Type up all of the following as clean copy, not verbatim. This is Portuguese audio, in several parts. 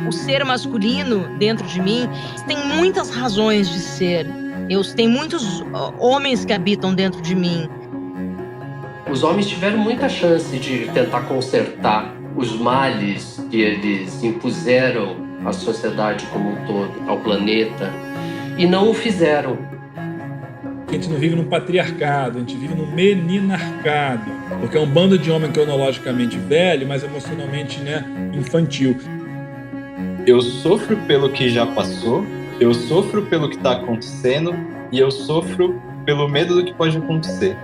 o ser masculino dentro de mim tem muitas razões de ser. Tem muitos homens que habitam dentro de mim. Os homens tiveram muita chance de tentar consertar os males que eles impuseram à sociedade como um todo, ao planeta, e não o fizeram. A gente não vive num patriarcado, a gente vive num meninarcado, porque é um bando de homem cronologicamente velho, mas emocionalmente, infantil. Eu sofro pelo que já passou, eu sofro pelo que está acontecendo e eu sofro pelo medo do que pode acontecer.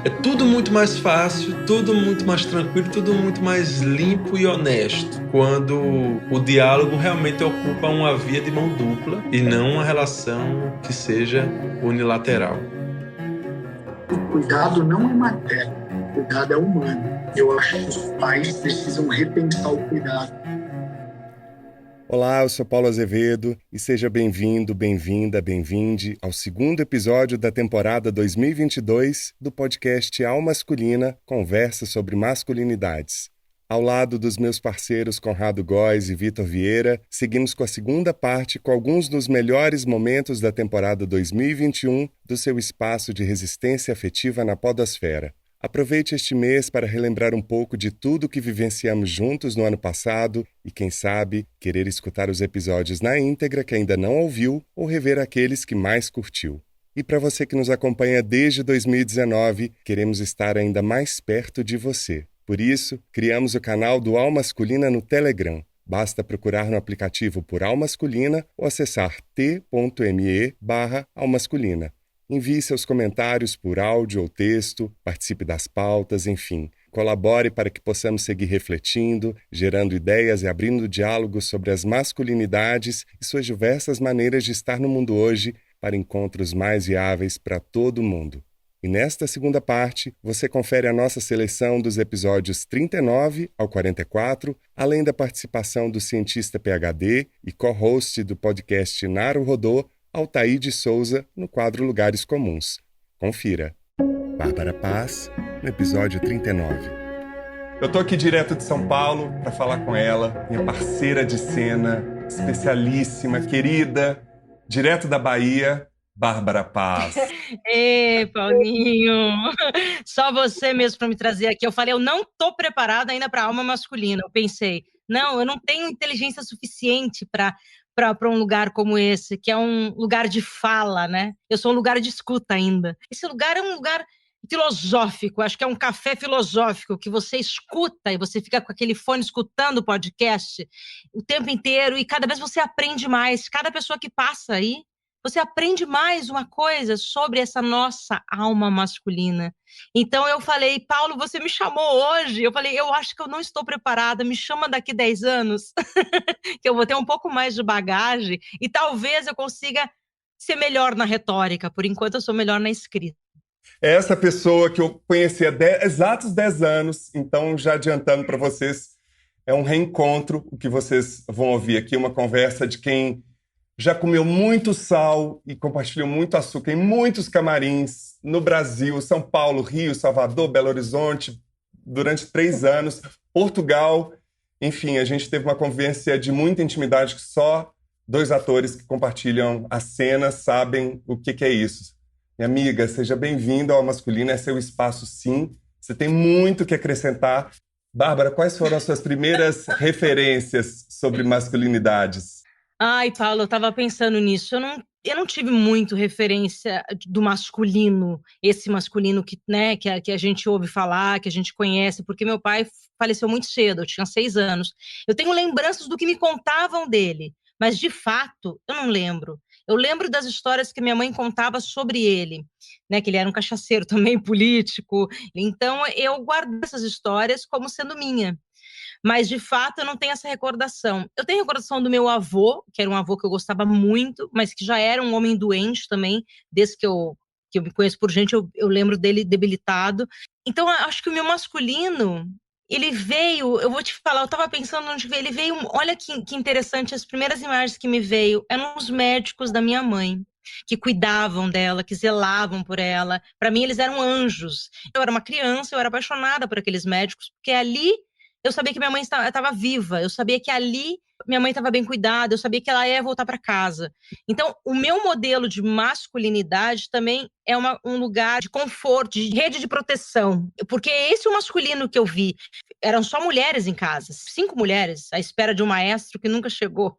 É tudo muito mais fácil, tudo muito mais tranquilo, tudo muito mais limpo e honesto quando o diálogo realmente ocupa uma via de mão dupla e não uma relação que seja unilateral. O cuidado não é materno, o cuidado é humano. Eu acho que os pais precisam repensar o cuidado. Olá, eu sou Paulo Azevedo e seja bem-vindo, bem-vinda, bem-vinde ao segundo episódio da temporada 2022 do podcast Alma Masculina, conversa sobre masculinidades. Ao lado dos meus parceiros Conrado Góes e Vitor Vieira, seguimos com a segunda parte com alguns dos melhores momentos da temporada 2021 do seu espaço de resistência afetiva na podosfera. Aproveite este mês para relembrar um pouco de tudo que vivenciamos juntos no ano passado e, quem sabe, querer escutar os episódios na íntegra que ainda não ouviu ou rever aqueles que mais curtiu. E para você que nos acompanha desde 2019, queremos estar ainda mais perto de você. Por isso, criamos o canal do Alma Masculina no Telegram. Basta procurar no aplicativo por Alma Masculina ou acessar t.me/almasculina. Envie seus comentários por áudio ou texto, participe das pautas, enfim. Colabore para que possamos seguir refletindo, gerando ideias e abrindo diálogos sobre as masculinidades e suas diversas maneiras de estar no mundo hoje para encontros mais viáveis para todo mundo. E nesta segunda parte, você confere a nossa seleção dos episódios 39 ao 44, além da participação do cientista PhD e co-host do podcast Naru Rodô, Altair de Souza, no quadro Lugares Comuns. Confira. Bárbara Paz, no episódio 39. Eu tô aqui direto de São Paulo para falar com ela, minha parceira de cena, especialíssima, querida, direto da Bahia, Bárbara Paz. Ei, Paulinho! Só você mesmo para me trazer aqui. Eu falei, eu não tô preparada ainda para alma masculina. Eu pensei, não, eu não tenho inteligência suficiente para um lugar como esse, que é um lugar de fala, né? Eu sou um lugar de escuta ainda. Esse lugar é um lugar filosófico, acho que é um café filosófico, que você escuta e você fica com aquele fone escutando o podcast o tempo inteiro e cada vez você aprende mais. Cada pessoa que passa aí, você aprende mais uma coisa sobre essa nossa alma masculina. Então eu falei, Paulo, você me chamou hoje. Eu falei, eu acho que eu não estou preparada, me chama daqui 10 anos, que eu vou ter um pouco mais de bagagem e talvez eu consiga ser melhor na retórica. Por enquanto eu sou melhor na escrita. É essa pessoa que eu conheci há exatos 10 anos, então já adiantando para vocês, é um reencontro, o que vocês vão ouvir aqui, uma conversa de quem já comeu muito sal e compartilhou muito açúcar em muitos camarins no Brasil, São Paulo, Rio, Salvador, Belo Horizonte, durante 3 anos, Portugal. Enfim, a gente teve uma convivência de muita intimidade que só 2 atores que compartilham a cena sabem o que é isso. Minha amiga, seja bem-vinda ao Masculino, é seu espaço sim, você tem muito que acrescentar. Bárbara, quais foram as suas primeiras referências sobre masculinidades? Ai, Paulo, eu estava pensando nisso. Eu não tive muito referência do masculino, esse masculino que, né, que a gente ouve falar, que a gente conhece, porque meu pai faleceu muito cedo, eu tinha 6 anos. Eu tenho lembranças do que me contavam dele, mas de fato eu não lembro. Eu lembro das histórias que minha mãe contava sobre ele, né, que ele era um cachaceiro também, político. Então eu guardo essas histórias como sendo minha. Mas, de fato, eu não tenho essa recordação. Eu tenho a recordação do meu avô, que era um avô que eu gostava muito, mas que já era um homem doente também, desde que eu me conheço por gente, eu lembro dele debilitado. Então, acho que o meu masculino, ele veio, eu vou te falar, eu estava pensando onde veio, ele veio, olha que interessante, as primeiras imagens que me veio eram os médicos da minha mãe, que cuidavam dela, que zelavam por ela. Para mim, eles eram anjos. Eu era uma criança, eu era apaixonada por aqueles médicos, porque ali eu sabia que minha mãe estava viva, eu sabia que ali Minha mãe estava bem cuidada, eu sabia que ela ia voltar para casa. Então, o meu modelo de masculinidade também é um lugar de conforto, de rede de proteção. Porque esse é o masculino que eu vi. Eram só mulheres em casa, 5 mulheres, à espera de um maestro que nunca chegou.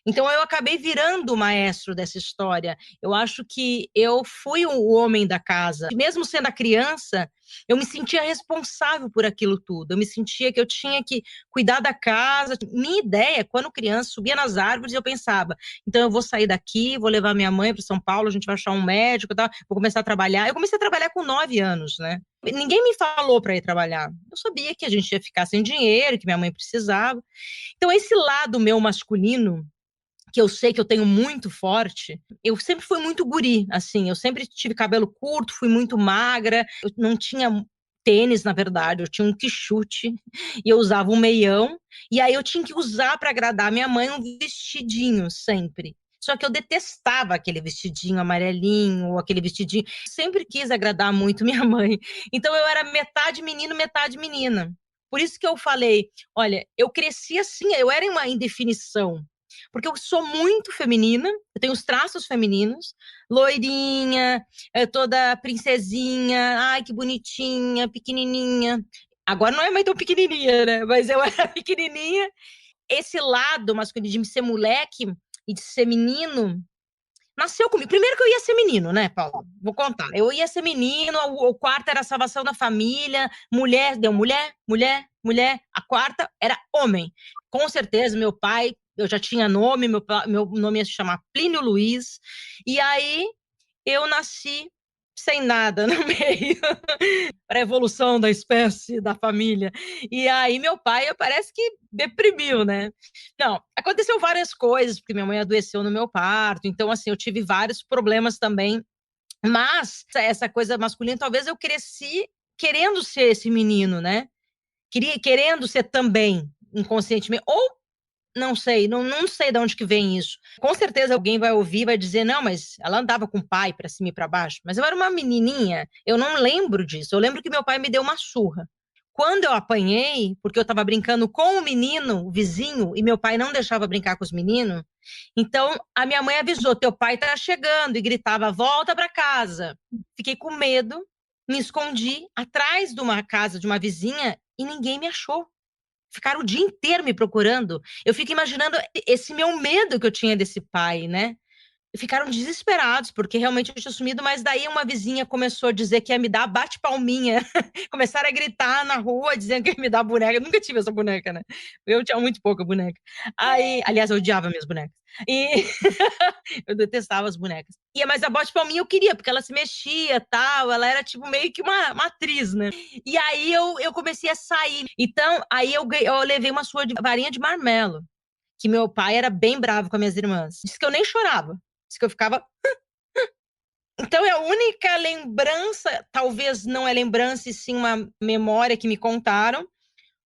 Então, eu acabei virando o maestro dessa história. Eu acho que eu fui o homem da casa. Mesmo sendo a criança, eu me sentia responsável por aquilo tudo. Eu me sentia que eu tinha que cuidar da casa. Minha ideia, quando criança, subia nas árvores e eu pensava, então eu vou sair daqui, vou levar minha mãe para São Paulo, a gente vai achar um médico, tá? Vou começar a trabalhar. Eu comecei a trabalhar com 9 anos, né? Ninguém me falou para ir trabalhar. Eu sabia que a gente ia ficar sem dinheiro, que minha mãe precisava. Então, esse lado meu masculino, que eu sei que eu tenho muito forte, eu sempre fui muito guri, assim, eu sempre tive cabelo curto, fui muito magra, eu não tinha tênis, na verdade, eu tinha um quichute, e eu usava um meião, e aí eu tinha que usar para agradar minha mãe um vestidinho, sempre. Só que eu detestava aquele vestidinho amarelinho, ou aquele vestidinho, sempre quis agradar muito minha mãe, então eu era metade menino, metade menina. Por isso que eu falei, olha, eu cresci assim, eu era uma indefinição, porque eu sou muito feminina, eu tenho os traços femininos, loirinha, toda princesinha, ai que bonitinha, pequenininha. Agora não é mais tão pequenininha, né? Mas eu era pequenininha. Esse lado masculino de ser moleque e de ser menino nasceu comigo. Primeiro que eu ia ser menino, né, Paulo? Vou contar. Eu ia ser menino, o quarto era a salvação da família, mulher, deu mulher, mulher, mulher. A quarta era homem. Com certeza, meu pai, eu já tinha nome, meu nome ia se chamar Plínio Luiz. E aí, eu nasci sem nada no meio, para a evolução da espécie, da família. E aí meu pai parece que deprimiu, né? Não, aconteceu várias coisas, porque minha mãe adoeceu no meu parto, então assim, eu tive vários problemas também, mas essa coisa masculina, talvez eu cresci querendo ser esse menino, né? Querendo ser também, inconscientemente, ou não sei, não sei de onde que vem isso. Com certeza alguém vai ouvir, vai dizer, não, mas ela andava com o pai para cima e para baixo. Mas eu era uma menininha, eu não lembro disso. Eu lembro que meu pai me deu uma surra. Quando eu apanhei, porque eu estava brincando com o menino, o vizinho, e meu pai não deixava brincar com os meninos, então a minha mãe avisou, teu pai tá chegando, e gritava, volta para casa. Fiquei com medo, me escondi atrás de uma casa de uma vizinha e ninguém me achou. Ficaram o dia inteiro me procurando. Eu fico imaginando esse meu medo que eu tinha desse pai, né? Ficaram desesperados, porque realmente eu tinha sumido, mas daí uma vizinha começou a dizer que ia me dar bate-palminha. Começaram a gritar na rua, dizendo que ia me dar boneca. Eu nunca tive essa boneca, né? Eu tinha muito pouca boneca. Aí, aliás, eu odiava minhas bonecas. E eu detestava as bonecas. Mas a bate-palminha eu queria, porque ela se mexia, tal, ela era tipo meio que uma atriz, né? E aí eu comecei a sair. Então, aí eu levei uma surra de varinha de marmelo, que meu pai era bem bravo com as minhas irmãs. Disse que eu nem chorava. Disse que eu ficava... Então, é a única lembrança, talvez não é lembrança, e sim uma memória que me contaram,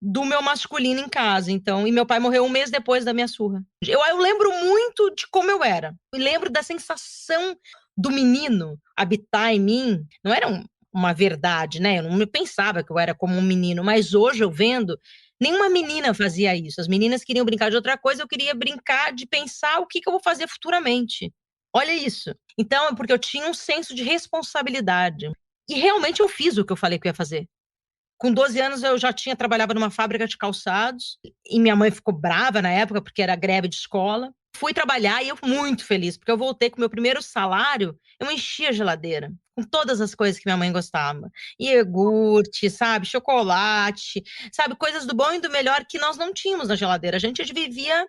do meu masculino em casa. Então, e meu pai morreu 1 mês depois da minha surra. Eu lembro muito de como eu era. Eu lembro da sensação do menino habitar em mim. Não era uma verdade, né? Eu não pensava que eu era como um menino, mas hoje eu vendo, nenhuma menina fazia isso. As meninas queriam brincar de outra coisa, eu queria brincar de pensar o que eu vou fazer futuramente. Olha isso. Então, é porque eu tinha um senso de responsabilidade. E realmente eu fiz o que eu falei que eu ia fazer. Com 12 anos eu já trabalhava numa fábrica de calçados, e minha mãe ficou brava na época, porque era greve de escola. Fui trabalhar e eu muito feliz, porque eu voltei com o meu primeiro salário, eu enchi a geladeira com todas as coisas que minha mãe gostava. Iogurte, sabe, chocolate, sabe, coisas do bom e do melhor que nós não tínhamos na geladeira. A gente vivia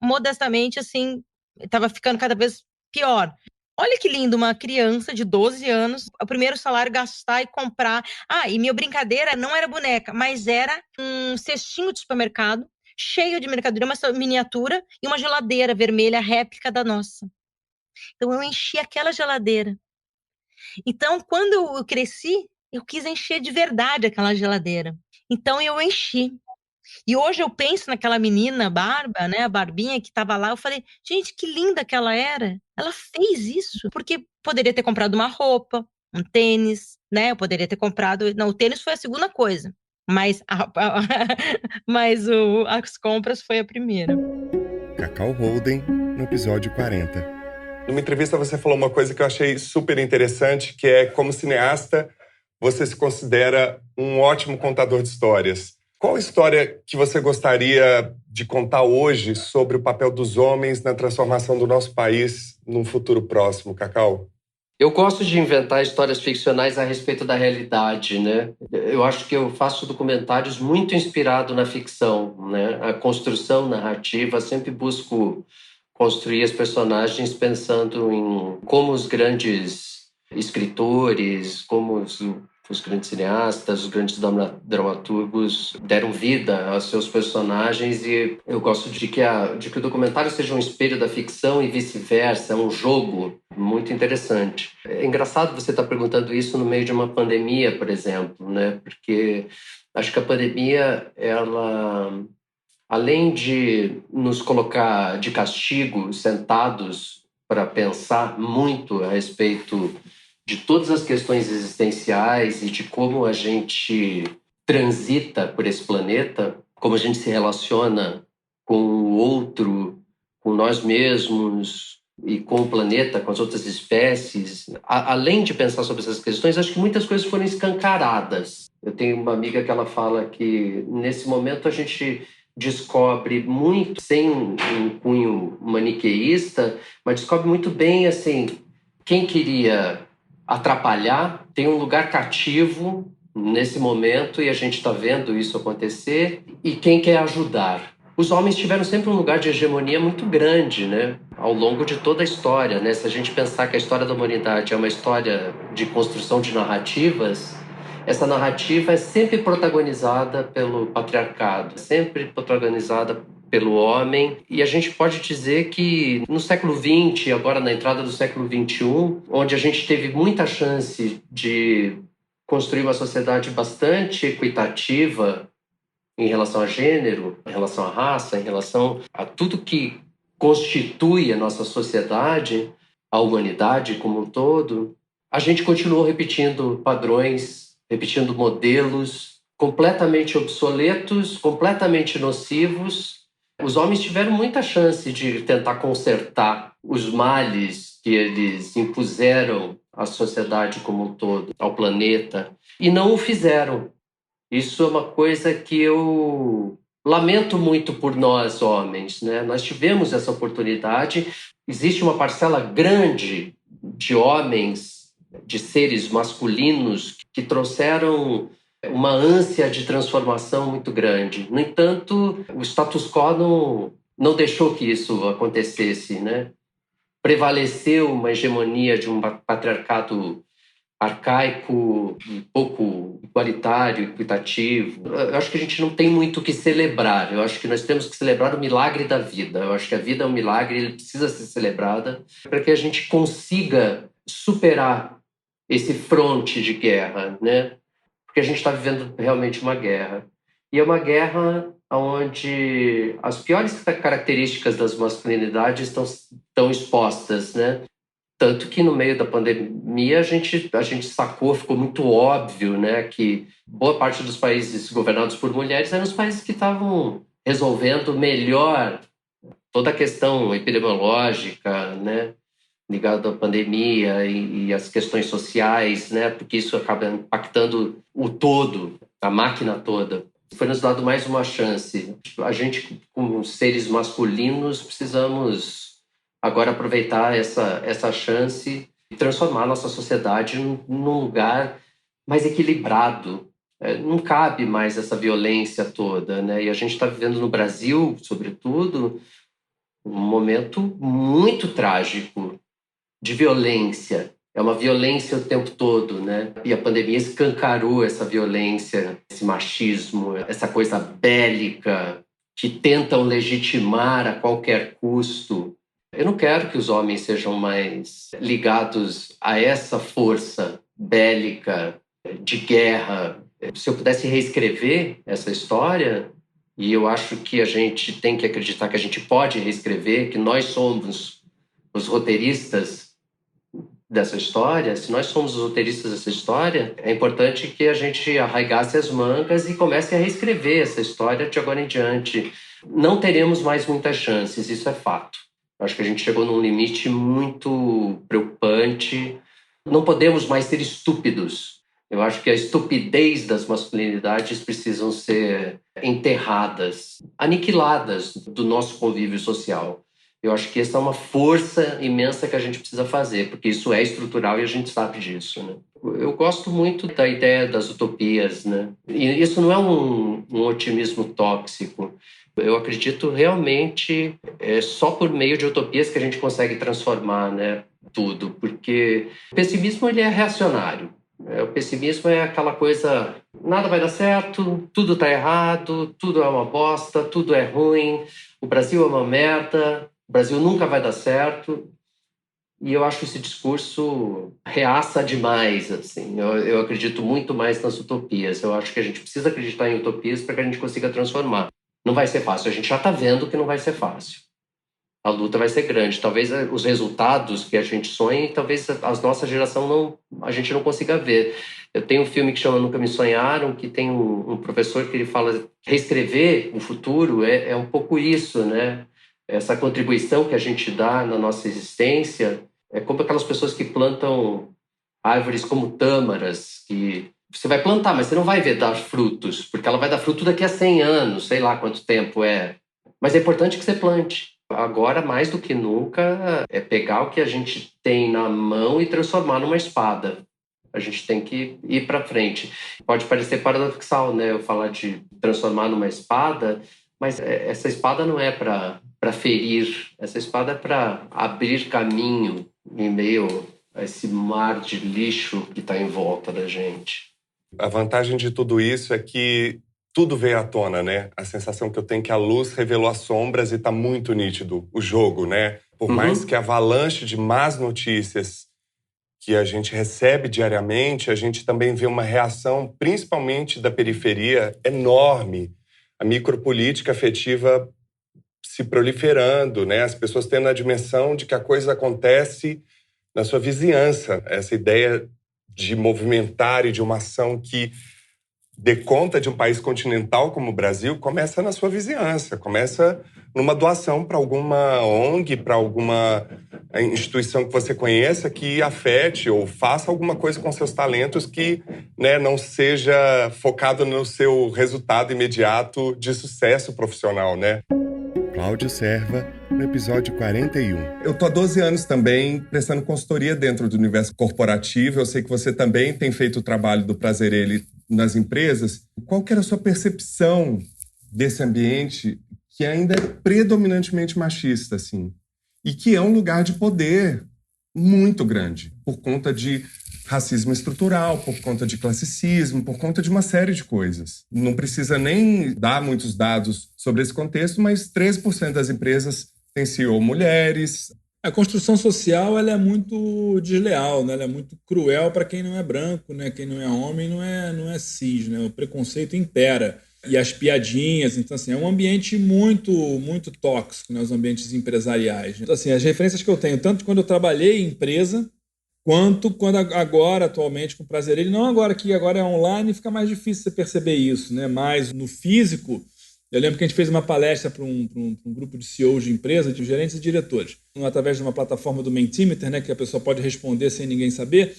modestamente, assim, estava ficando cada vez pior. Olha que lindo, uma criança de 12 anos, o primeiro salário gastar e comprar. E minha brincadeira não era boneca, mas era um cestinho de supermercado, cheio de mercadoria, uma miniatura e uma geladeira vermelha, réplica da nossa. Então eu enchi aquela geladeira. Então, quando eu cresci, eu quis encher de verdade aquela geladeira. Então eu enchi. E hoje eu penso naquela menina, Barba, né, a Barbinha que estava lá, eu falei, gente, que linda que ela era. Ela fez isso, porque poderia ter comprado uma roupa, um tênis, né, eu poderia ter comprado... Não, o tênis foi a segunda coisa. Mas, mas as compras foi a primeira. Cacau Holden, no episódio 40. Numa entrevista você falou uma coisa que eu achei super interessante, que é, como cineasta, você se considera um ótimo contador de histórias. Qual história que você gostaria de contar hoje sobre o papel dos homens na transformação do nosso país num futuro próximo, Cacau? Eu gosto de inventar histórias ficcionais a respeito da realidade, né? Eu acho que eu faço documentários muito inspirado na ficção, né? A construção narrativa, sempre busco construir as personagens pensando em como os grandes escritores, como os grandes cineastas, os grandes dramaturgos deram vida aos seus personagens, e eu gosto de que o documentário seja um espelho da ficção e vice-versa, é um jogo muito interessante. É engraçado você estar perguntando isso no meio de uma pandemia, por exemplo, né? Porque acho que a pandemia, ela, além de nos colocar de castigo, sentados para pensar muito a respeito de todas as questões existenciais e de como a gente transita por esse planeta, como a gente se relaciona com o outro, com nós mesmos e com o planeta, com as outras espécies. Além de pensar sobre essas questões, acho que muitas coisas foram escancaradas. Eu tenho uma amiga que ela fala que, nesse momento, a gente descobre muito, sem um cunho maniqueísta, mas descobre muito bem, assim, quem queria atrapalhar tem um lugar cativo nesse momento, e a gente está vendo isso acontecer, e quem quer ajudar. Os homens tiveram sempre um lugar de hegemonia muito grande, né? Ao longo de toda a história, né? Se a gente pensar que a história da humanidade é uma história de construção de narrativas, essa narrativa é sempre protagonizada pelo patriarcado, sempre protagonizada pelo homem, e a gente pode dizer que no século XX, agora na entrada do século XXI, onde a gente teve muita chance de construir uma sociedade bastante equitativa em relação a gênero, em relação à raça, em relação a tudo que constitui a nossa sociedade, a humanidade como um todo, a gente continuou repetindo padrões, repetindo modelos completamente obsoletos, completamente nocivos. Os homens tiveram muita chance de tentar consertar os males que eles impuseram à sociedade como um todo, ao planeta, e não o fizeram. Isso é uma coisa que eu lamento muito por nós, homens, né? Nós tivemos essa oportunidade. Existe uma parcela grande de homens, de seres masculinos, que trouxeram uma ânsia de transformação muito grande. No entanto, o status quo não deixou que isso acontecesse, né? Prevaleceu uma hegemonia de um patriarcado arcaico, pouco igualitário, equitativo. Eu acho que a gente não tem muito o que celebrar. Eu acho que nós temos que celebrar o milagre da vida. Eu acho que a vida é um milagre, ele precisa ser celebrada para que a gente consiga superar esse fronte de guerra, né? Porque a gente está vivendo realmente uma guerra. E é uma guerra onde as piores características das masculinidades estão expostas, né? Tanto que no meio da pandemia a gente sacou, ficou muito óbvio, né, que boa parte dos países governados por mulheres eram os países que estavam resolvendo melhor toda a questão epidemiológica, né, ligado à pandemia e às questões sociais, né, porque isso acaba impactando o todo, a máquina toda. Foi nos dado mais uma chance. A gente, como seres masculinos, precisamos agora aproveitar essa chance e transformar a nossa sociedade num lugar mais equilibrado. Não cabe mais essa violência toda, né? E a gente está vivendo no Brasil, sobretudo, um momento muito trágico de violência. É uma violência o tempo todo, né? E a pandemia escancarou essa violência, esse machismo, essa coisa bélica que tentam legitimar a qualquer custo. Eu não quero que os homens sejam mais ligados a essa força bélica, de guerra. Se eu pudesse reescrever essa história, e eu acho que a gente tem que acreditar que a gente pode reescrever, que nós somos os roteiristas dessa história, se nós somos os roteiristas dessa história, é importante que a gente arraigasse as mangas e comece a reescrever essa história de agora em diante. Não teremos mais muitas chances, isso é fato. Acho que a gente chegou num limite muito preocupante. Não podemos mais ser estúpidos. Eu acho que a estupidez das masculinidades precisam ser enterradas, aniquiladas do nosso convívio social. Eu acho que essa é uma força imensa que a gente precisa fazer, porque isso é estrutural e a gente sabe disso, né? Eu gosto muito da ideia das utopias, né? E isso não é um otimismo tóxico. Eu acredito realmente só por meio de utopias que a gente consegue transformar, né, tudo, porque o pessimismo ele é reacionário. O pessimismo é aquela coisa, nada vai dar certo, tudo está errado, tudo é uma bosta, tudo é ruim, o Brasil é uma merda, o Brasil nunca vai dar certo. E eu acho esse discurso reaça demais, assim. Eu acredito muito mais nas utopias. Eu acho que a gente precisa acreditar em utopias para que a gente consiga transformar. Não vai ser fácil. A gente já está vendo que não vai ser fácil. A luta vai ser grande. Talvez os resultados que a gente sonha, talvez a nossa geração a gente não consiga ver. Eu tenho um filme que chama Nunca Me Sonharam, que tem um professor que ele fala reescrever o futuro é um pouco isso, né? Essa contribuição que a gente dá na nossa existência é como aquelas pessoas que plantam árvores como tâmaras, que você vai plantar, mas você não vai ver dar frutos, porque ela vai dar fruto daqui a 100 anos, sei lá quanto tempo é. Mas é importante que você plante. Agora, mais do que nunca, é pegar o que a gente tem na mão e transformar numa espada. A gente tem que ir para frente. Pode parecer paradoxal, né? Eu falar de transformar numa espada, mas essa espada não é para ferir. Essa espada é para abrir caminho em meio a esse mar de lixo que está em volta da gente. A vantagem de tudo isso é que tudo veio à tona, né? A sensação que eu tenho é que a luz revelou as sombras e tá muito nítido o jogo, né? Por mais que a avalanche de más notícias que a gente recebe diariamente, a gente também vê uma reação, principalmente da periferia, enorme. A micropolítica afetiva se proliferando, né? As pessoas tendo a dimensão de que a coisa acontece na sua vizinhança. Essa ideia de movimentar e de uma ação que dê conta de um país continental como o Brasil começa na sua vizinhança, começa numa doação para alguma ONG, para alguma instituição que você conheça que afete ou faça alguma coisa com seus talentos que, né, não seja focado no seu resultado imediato de sucesso profissional, né? Cláudio Serva, no episódio 41. Eu tô há 12 anos também prestando consultoria dentro do universo corporativo. Eu sei que você também tem feito o trabalho do Prazerelli nas empresas. Qual que era a sua percepção desse ambiente que ainda é predominantemente machista, assim? E que é um lugar de poder muito grande, por conta de racismo estrutural, por conta de classicismo, por conta de uma série de coisas. Não precisa nem dar muitos dados sobre esse contexto, mas 13% das empresas têm CEO mulheres. A construção social ela é muito desleal, né? Ela é muito cruel para quem não é branco, né? Quem não é homem não é cis, né? O preconceito impera. E as piadinhas, então assim, é um ambiente muito, muito tóxico, né? Os ambientes empresariais. Então, assim, as referências que eu tenho, tanto quando eu trabalhei em empresa, quanto quando agora, atualmente, com o Prazerelli, não agora que agora é online, fica mais difícil você perceber isso, né? Mas no físico, eu lembro que a gente fez uma palestra para um grupo de CEOs de empresa, de gerentes e diretores, através de uma plataforma do Mentimeter, né, que a pessoa pode responder sem ninguém saber.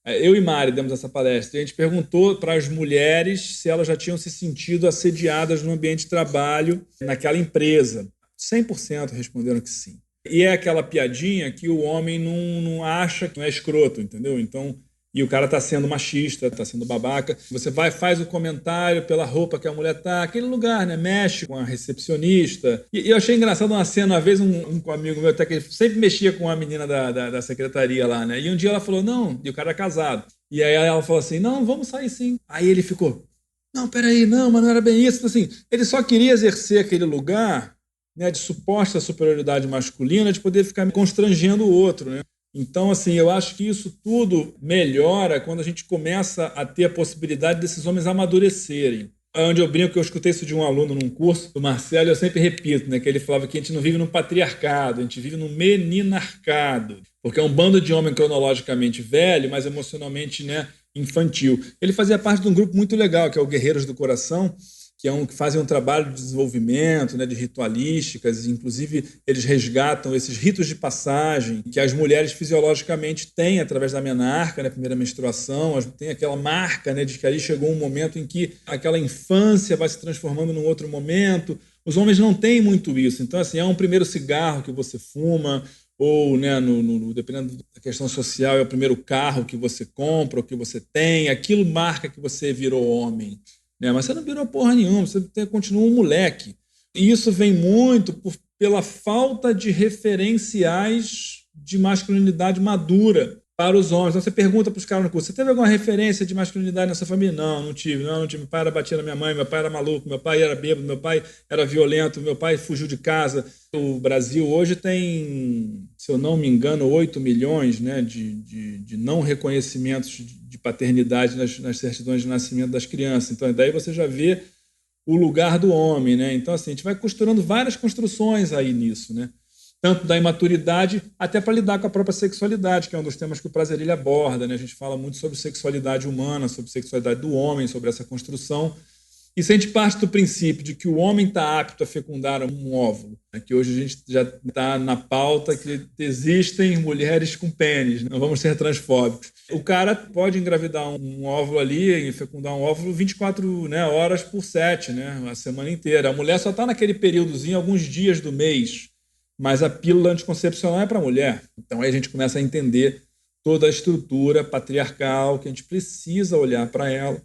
Eu e Mari demos essa palestra e a gente perguntou para as mulheres se elas já tinham se sentido assediadas no ambiente de trabalho naquela empresa. 100% responderam que sim. E é aquela piadinha que o homem não acha que não é escroto, entendeu? Então, e o cara tá sendo machista, tá sendo babaca. Você vai, faz o comentário pela roupa que a mulher tá, aquele lugar, né? Mexe com a recepcionista. E eu achei engraçado uma cena, uma vez um amigo meu, até que ele sempre mexia com a menina da secretaria lá, né? E um dia ela falou, não, e o cara era casado. E aí ela falou assim, não, vamos sair sim. Aí ele ficou, não, peraí, não, mas não era bem isso. Então, assim, ele só queria exercer aquele lugar, né, de suposta superioridade masculina, de poder ficar constrangendo o outro, né? Então, assim, eu acho que isso tudo melhora quando a gente começa a ter a possibilidade desses homens amadurecerem. Onde eu brinco, que eu escutei isso de um aluno num curso do Marcelo, e eu sempre repito, né, que ele falava que a gente não vive num patriarcado, a gente vive num meninarcado, porque é um bando de homem cronologicamente velho, mas emocionalmente, né, infantil. Ele fazia parte de um grupo muito legal, que é o Guerreiros do Coração, que fazem um trabalho de desenvolvimento, né, de ritualísticas, inclusive eles resgatam esses ritos de passagem que as mulheres fisiologicamente têm através da menarca, né, primeira menstruação, tem aquela marca, né, de que ali chegou um momento em que aquela infância vai se transformando num outro momento. Os homens não têm muito isso, então assim, é um primeiro cigarro que você fuma, ou, né, dependendo da questão social, é o primeiro carro que você compra, ou que você tem, aquilo marca que você virou homem. Né? Mas você não virou porra nenhuma, você continua um moleque. E isso vem muito pela falta de referenciais de masculinidade madura para os homens. Então você pergunta para os caras no curso: você teve alguma referência de masculinidade nessa família? Não tive. Não tive. Meu pai era batia na minha mãe, meu pai era maluco, meu pai era bêbado, meu pai era violento, meu pai fugiu de casa. O Brasil hoje tem, se eu não me engano, 8 milhões, né, de não reconhecimentos de paternidade nas certidões de nascimento das crianças. Então, daí você já vê o lugar do homem, né? Então, assim, a gente vai costurando várias construções aí nisso, né? Tanto da imaturidade até para lidar com a própria sexualidade, que é um dos temas que o Prazerilha aborda, né? A gente fala muito sobre sexualidade humana, sobre sexualidade do homem, sobre essa construção. E se a gente parte do princípio de que o homem está apto a fecundar um óvulo, né? Que hoje a gente já está na pauta que existem mulheres com pênis, não vamos ser transfóbicos. O cara pode engravidar um óvulo ali e fecundar um óvulo 24, né, horas por 7, né, a semana inteira. A mulher só está naquele períodozinho, alguns dias do mês, mas a pílula anticoncepcional é para a mulher. Então aí a gente começa a entender toda a estrutura patriarcal, que a gente precisa olhar para ela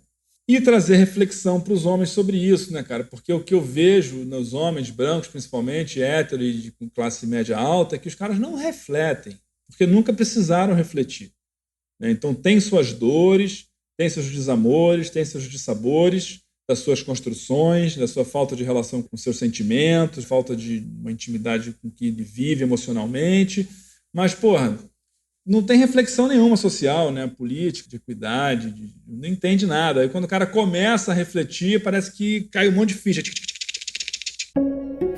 e trazer reflexão para os homens sobre isso, né, cara? Porque o que eu vejo nos homens brancos, principalmente héteros e com classe média alta, é que os caras não refletem, porque nunca precisaram refletir, né? Então tem suas dores, tem seus desamores, tem seus dissabores, das suas construções, da sua falta de relação com seus sentimentos, falta de uma intimidade com que ele vive emocionalmente, mas, porra, não tem reflexão nenhuma social, né, política, de equidade, não entende nada. Aí quando o cara começa a refletir, parece que cai um monte de ficha.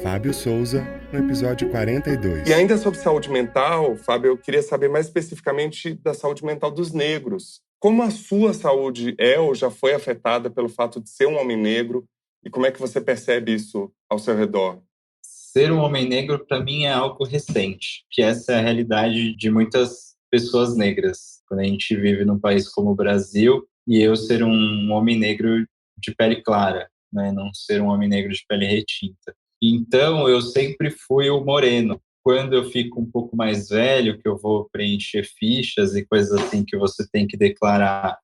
Fábio Souza, no episódio 42. E ainda sobre saúde mental, Fábio, eu queria saber mais especificamente da saúde mental dos negros. Como a sua saúde é ou já foi afetada pelo fato de ser um homem negro? E como é que você percebe isso ao seu redor? Ser um homem negro, para mim, é algo recente, que essa é a realidade de muitas pessoas negras. Quando a gente vive num país como o Brasil, e eu ser um homem negro de pele clara, né? Não ser um homem negro de pele retinta. Então, eu sempre fui o moreno. Quando eu fico um pouco mais velho, que eu vou preencher fichas e coisas assim que você tem que declarar,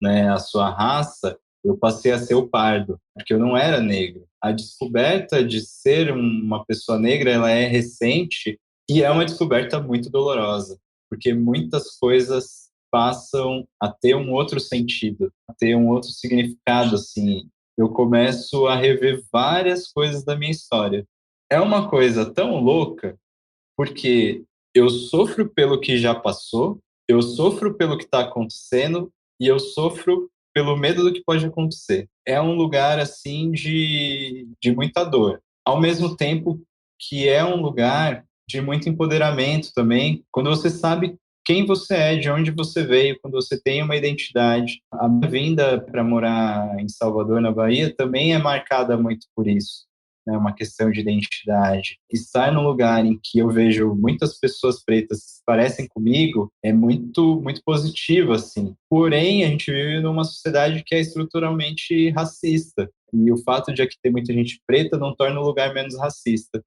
né, a sua raça, eu passei a ser o pardo, porque eu não era negro. A descoberta de ser uma pessoa negra, ela é recente e é uma descoberta muito dolorosa, porque muitas coisas passam a ter um outro sentido, a ter um outro significado, assim. Eu começo a rever várias coisas da minha história. É uma coisa tão louca, porque eu sofro pelo que já passou, eu sofro pelo que está acontecendo e eu sofro pelo medo do que pode acontecer. É um lugar, assim, de muita dor. Ao mesmo tempo que é um lugar de muito empoderamento também, quando você sabe quem você é, de onde você veio, quando você tem uma identidade. A minha vinda para morar em Salvador, na Bahia, também é marcada muito por isso. É uma questão de identidade. Estar num lugar em que eu vejo muitas pessoas pretas que se parecem comigo é muito, muito positivo, assim. Porém, a gente vive numa sociedade que é estruturalmente racista. E o fato de aqui ter muita gente preta não torna o lugar menos racista.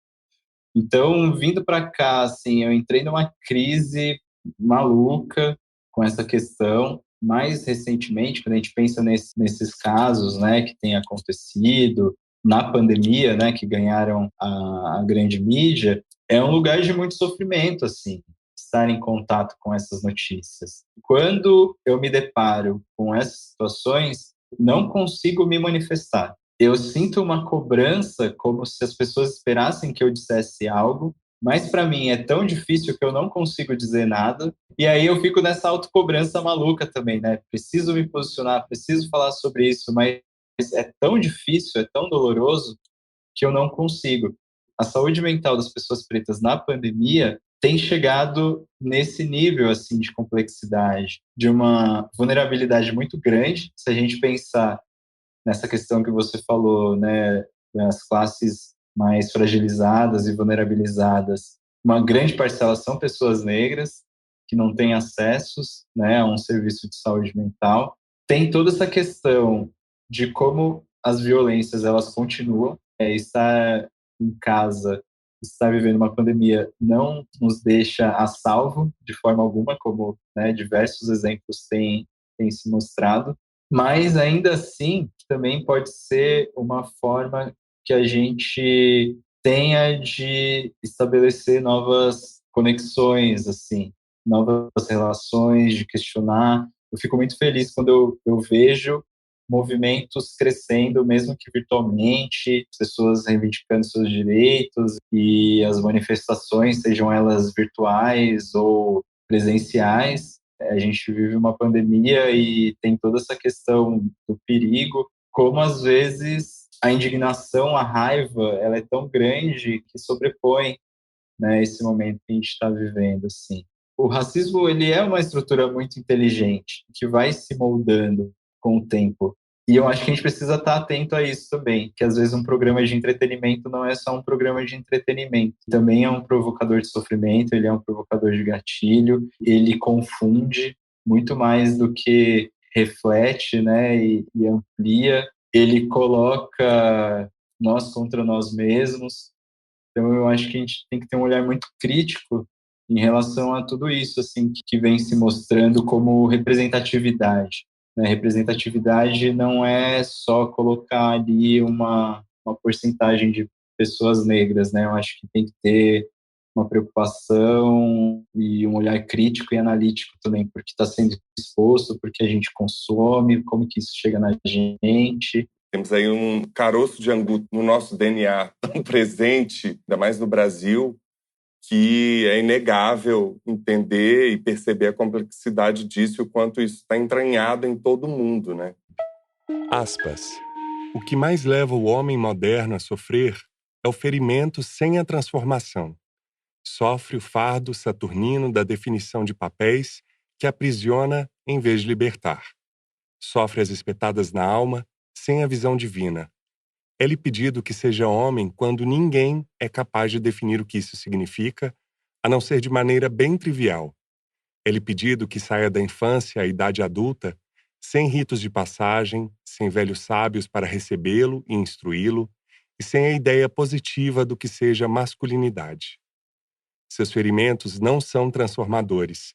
Então, vindo para cá, assim, eu entrei numa crise maluca com essa questão. Mais recentemente, quando a gente pensa nesses casos, né, que têm acontecido na pandemia, né, que ganharam a grande mídia, é um lugar de muito sofrimento, assim, estar em contato com essas notícias. Quando eu me deparo com essas situações, não consigo me manifestar. Eu sinto uma cobrança como se as pessoas esperassem que eu dissesse algo, mas para mim é tão difícil que eu não consigo dizer nada, e aí eu fico nessa autocobrança maluca também, né? Preciso me posicionar, preciso falar sobre isso, mas é tão difícil, é tão doloroso, que eu não consigo. A saúde mental das pessoas pretas na pandemia tem chegado nesse nível assim de complexidade, de uma vulnerabilidade muito grande. Se a gente pensar nessa questão que você falou, né, das classes mais fragilizadas e vulnerabilizadas, uma grande parcela são pessoas negras que não têm acessos, né, a um serviço de saúde mental. Tem toda essa questão de como as violências elas continuam. Estar em casa, estar vivendo uma pandemia não nos deixa a salvo de forma alguma, como, né, diversos exemplos têm se mostrado, mas ainda assim também pode ser uma forma que a gente tenha de estabelecer novas conexões, assim, novas relações, de questionar. Eu fico muito feliz quando eu vejo movimentos crescendo, mesmo que virtualmente, pessoas reivindicando seus direitos e as manifestações, sejam elas virtuais ou presenciais. A gente vive uma pandemia e tem toda essa questão do perigo, como às vezes a indignação, a raiva, ela é tão grande que sobrepõe, né, esse momento que a gente está vivendo, assim. O racismo, ele é uma estrutura muito inteligente, que vai se moldando com o tempo. E eu acho que a gente precisa estar atento a isso também, que às vezes um programa de entretenimento não é só um programa de entretenimento, também é um provocador de sofrimento, ele é um provocador de gatilho, ele confunde muito mais do que reflete, né, e amplia, ele coloca nós contra nós mesmos. Então, eu acho que a gente tem que ter um olhar muito crítico em relação a tudo isso, assim, que vem se mostrando como representatividade, né? Representatividade não é só colocar ali uma porcentagem de pessoas negras, né? Eu acho que tem que ter uma preocupação e um olhar crítico e analítico também, porque está sendo exposto, porque a gente consome, como que isso chega na gente. Temos aí um caroço de angu no nosso DNA tão presente, ainda mais no Brasil, que é inegável entender e perceber a complexidade disso e o quanto isso está entranhado em todo mundo, né? Aspas. O que mais leva o homem moderno a sofrer é o ferimento sem a transformação. Sofre o fardo saturnino da definição de papéis que aprisiona em vez de libertar. Sofre as espetadas na alma sem a visão divina. É-lhe pedido que seja homem quando ninguém é capaz de definir o que isso significa, a não ser de maneira bem trivial. É-lhe pedido que saia da infância à idade adulta, sem ritos de passagem, sem velhos sábios para recebê-lo e instruí-lo, e sem a ideia positiva do que seja masculinidade. Seus ferimentos não são transformadores,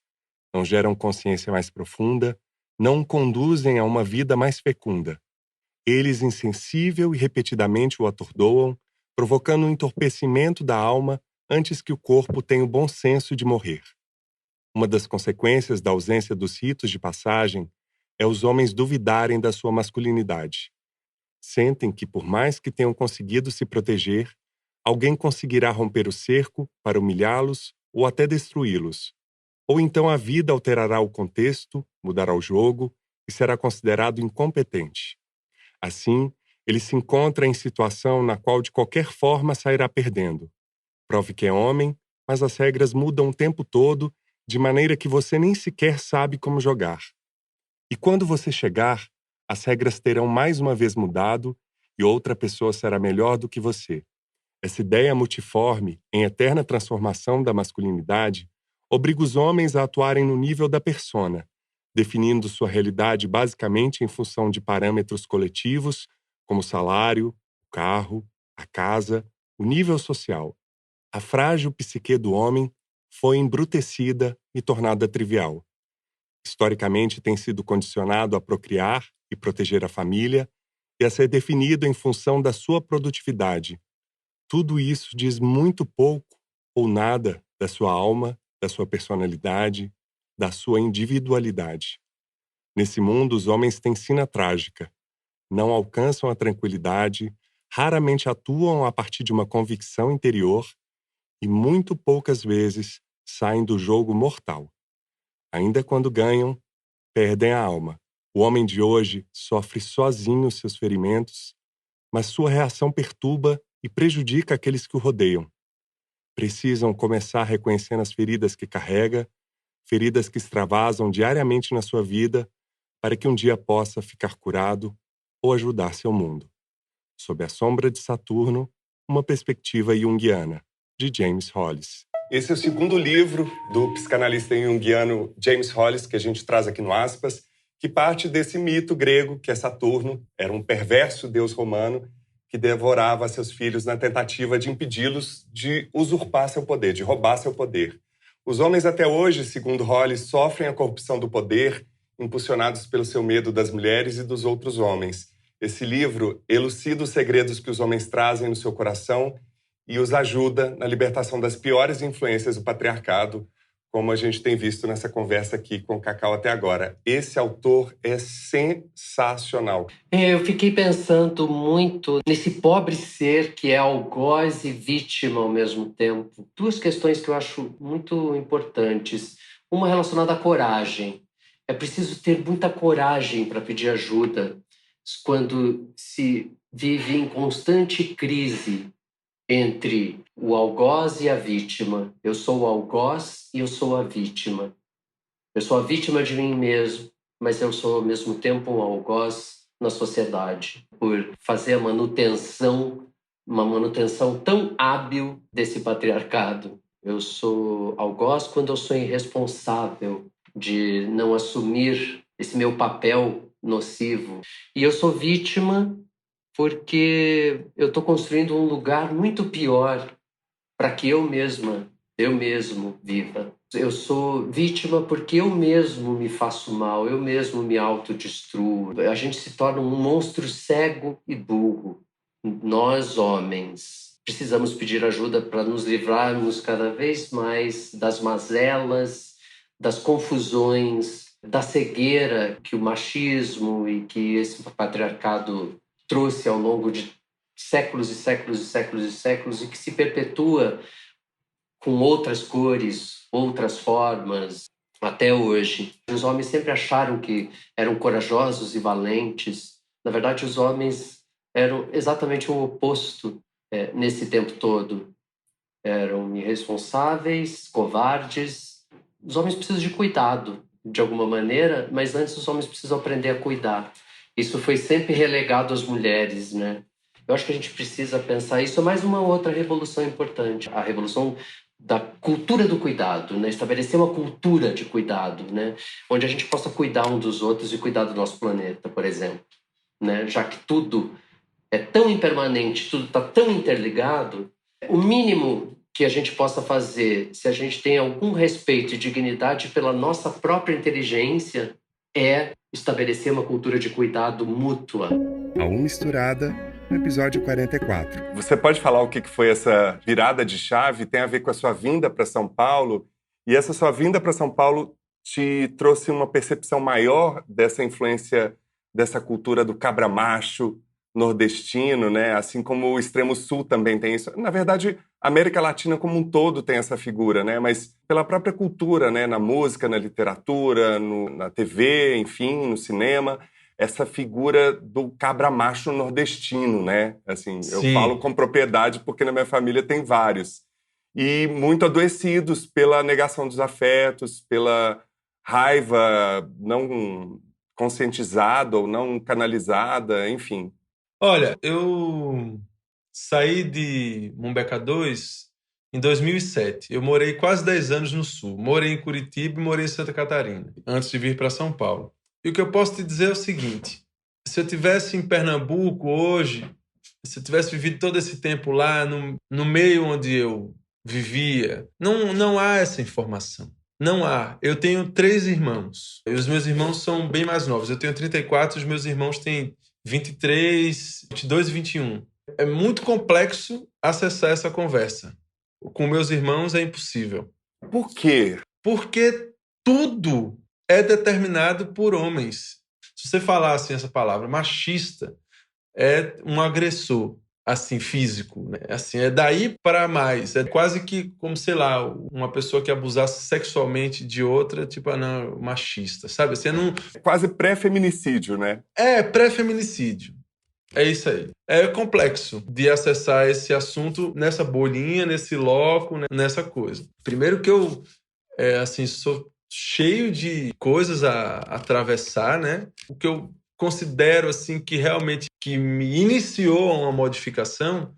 não geram consciência mais profunda, não conduzem a uma vida mais fecunda. Eles insensível e repetidamente o atordoam, provocando um entorpecimento da alma antes que o corpo tenha o bom senso de morrer. Uma das consequências da ausência dos ritos de passagem é os homens duvidarem da sua masculinidade. Sentem que, por mais que tenham conseguido se proteger, alguém conseguirá romper o cerco para humilhá-los ou até destruí-los. Ou então a vida alterará o contexto, mudará o jogo e será considerado incompetente. Assim, ele se encontra em situação na qual de qualquer forma sairá perdendo. Prove que é homem, mas as regras mudam o tempo todo, de maneira que você nem sequer sabe como jogar. E quando você chegar, as regras terão mais uma vez mudado e outra pessoa será melhor do que você. Essa ideia multiforme, em eterna transformação da masculinidade, obriga os homens a atuarem no nível da persona, definindo sua realidade basicamente em função de parâmetros coletivos, como o salário, o carro, a casa, o nível social. A frágil psique do homem foi embrutecida e tornada trivial. Historicamente tem sido condicionado a procriar e proteger a família e a ser definido em função da sua produtividade. Tudo isso diz muito pouco ou nada da sua alma, da sua personalidade, da sua individualidade. Nesse mundo, os homens têm sina trágica. Não alcançam a tranquilidade, raramente atuam a partir de uma convicção interior e muito poucas vezes saem do jogo mortal. Ainda quando ganham, perdem a alma. O homem de hoje sofre sozinho seus ferimentos, mas sua reação perturba e prejudica aqueles que o rodeiam. Precisam começar reconhecendo as feridas que carrega, feridas que extravasam diariamente na sua vida, para que um dia possa ficar curado ou ajudar seu mundo. Sob a sombra de Saturno, uma perspectiva junguiana, de James Hollis. Esse é o segundo livro do psicanalista junguiano James Hollis, que a gente traz aqui no Aspas, que parte desse mito grego que é Saturno, era um perverso deus romano que devorava seus filhos na tentativa de impedi-los de usurpar seu poder, de roubar seu poder. Os homens até hoje, segundo Hollis, sofrem a corrupção do poder, impulsionados pelo seu medo das mulheres e dos outros homens. Esse livro elucida os segredos que os homens trazem no seu coração e os ajuda na libertação das piores influências do patriarcado, como a gente tem visto nessa conversa aqui com o Cacau até agora. Esse autor é sensacional. Eu fiquei pensando muito nesse pobre ser que é algoz e vítima ao mesmo tempo. Duas questões que eu acho muito importantes. Uma relacionada à coragem. É preciso ter muita coragem para pedir ajuda quando se vive em constante crise entre o algoz e a vítima. Eu sou o algoz e eu sou a vítima. Eu sou a vítima de mim mesmo, mas eu sou ao mesmo tempo um algoz na sociedade, por fazer uma manutenção tão hábil desse patriarcado. Eu sou algoz quando eu sou irresponsável de não assumir esse meu papel nocivo. E eu sou vítima porque eu estou construindo um lugar muito pior para que eu mesmo viva. Eu sou vítima porque eu mesmo me faço mal, eu mesmo me autodestruo. A gente se torna um monstro cego e burro. Nós, homens, precisamos pedir ajuda para nos livrarmos cada vez mais das mazelas, das confusões, da cegueira que o machismo e que esse patriarcado trouxe ao longo de séculos e séculos e séculos e séculos e que se perpetua com outras cores, outras formas, até hoje. Os homens sempre acharam que eram corajosos e valentes. Na verdade, os homens eram exatamente o oposto nesse tempo todo. Eram irresponsáveis, covardes. Os homens precisam de cuidado, de alguma maneira, mas antes os homens precisam aprender a cuidar. Isso foi sempre relegado às mulheres, né? Eu acho que a gente precisa pensar isso. É mais uma outra revolução importante. A revolução da cultura do cuidado, né? Estabelecer uma cultura de cuidado, né? Onde a gente possa cuidar um dos outros e cuidar do nosso planeta, por exemplo. Né? Já que tudo é tão impermanente, tudo está tão interligado, o mínimo que a gente possa fazer, se a gente tem algum respeito e dignidade pela nossa própria inteligência, é estabelecer uma cultura de cuidado mútua. A Um Misturada, no episódio 44. Você pode falar o que foi essa virada de chave? Tem a ver com a sua vinda para São Paulo? E essa sua vinda para São Paulo te trouxe uma percepção maior dessa influência, dessa cultura do cabra-macho nordestino, né? Assim como o Extremo Sul também tem isso. Na verdade, a América Latina como um todo tem essa figura, né? Mas pela própria cultura, né? Na música, na literatura, na TV, enfim, no cinema, essa figura do cabra-macho nordestino, né? Assim, eu falo com propriedade porque na minha família tem vários. E muito adoecidos pela negação dos afetos, pela raiva não conscientizada ou não canalizada, enfim. Olha, eu saí de Mumbeca 2 em 2007. Eu morei quase 10 anos no Sul. Morei em Curitiba e morei em Santa Catarina, antes de vir para São Paulo. E o que eu posso te dizer é o seguinte: se eu tivesse em Pernambuco hoje, se eu tivesse vivido todo esse tempo lá, no meio onde eu vivia, não há essa informação. Não há. Eu tenho 3 irmãos. E os meus irmãos são bem mais novos. Eu tenho 34, os meus irmãos têm 23, 22 e 21. É muito complexo acessar essa conversa. Com meus irmãos é impossível. Por quê? Porque tudo é determinado por homens. Se você falar assim essa palavra, machista, é um agressor. assim, físico, né? Assim, é daí para mais. É quase que como, sei lá, uma pessoa que abusasse sexualmente de outra, tipo, não, machista, sabe? Assim, não... Quase pré-feminicídio, né? É, pré-feminicídio. É isso aí. É complexo de acessar esse assunto nessa bolinha, nesse loco, né? Nessa coisa. Primeiro que eu, assim, sou cheio de coisas a atravessar, né? O que eu considero, assim, que realmente que me iniciou uma modificação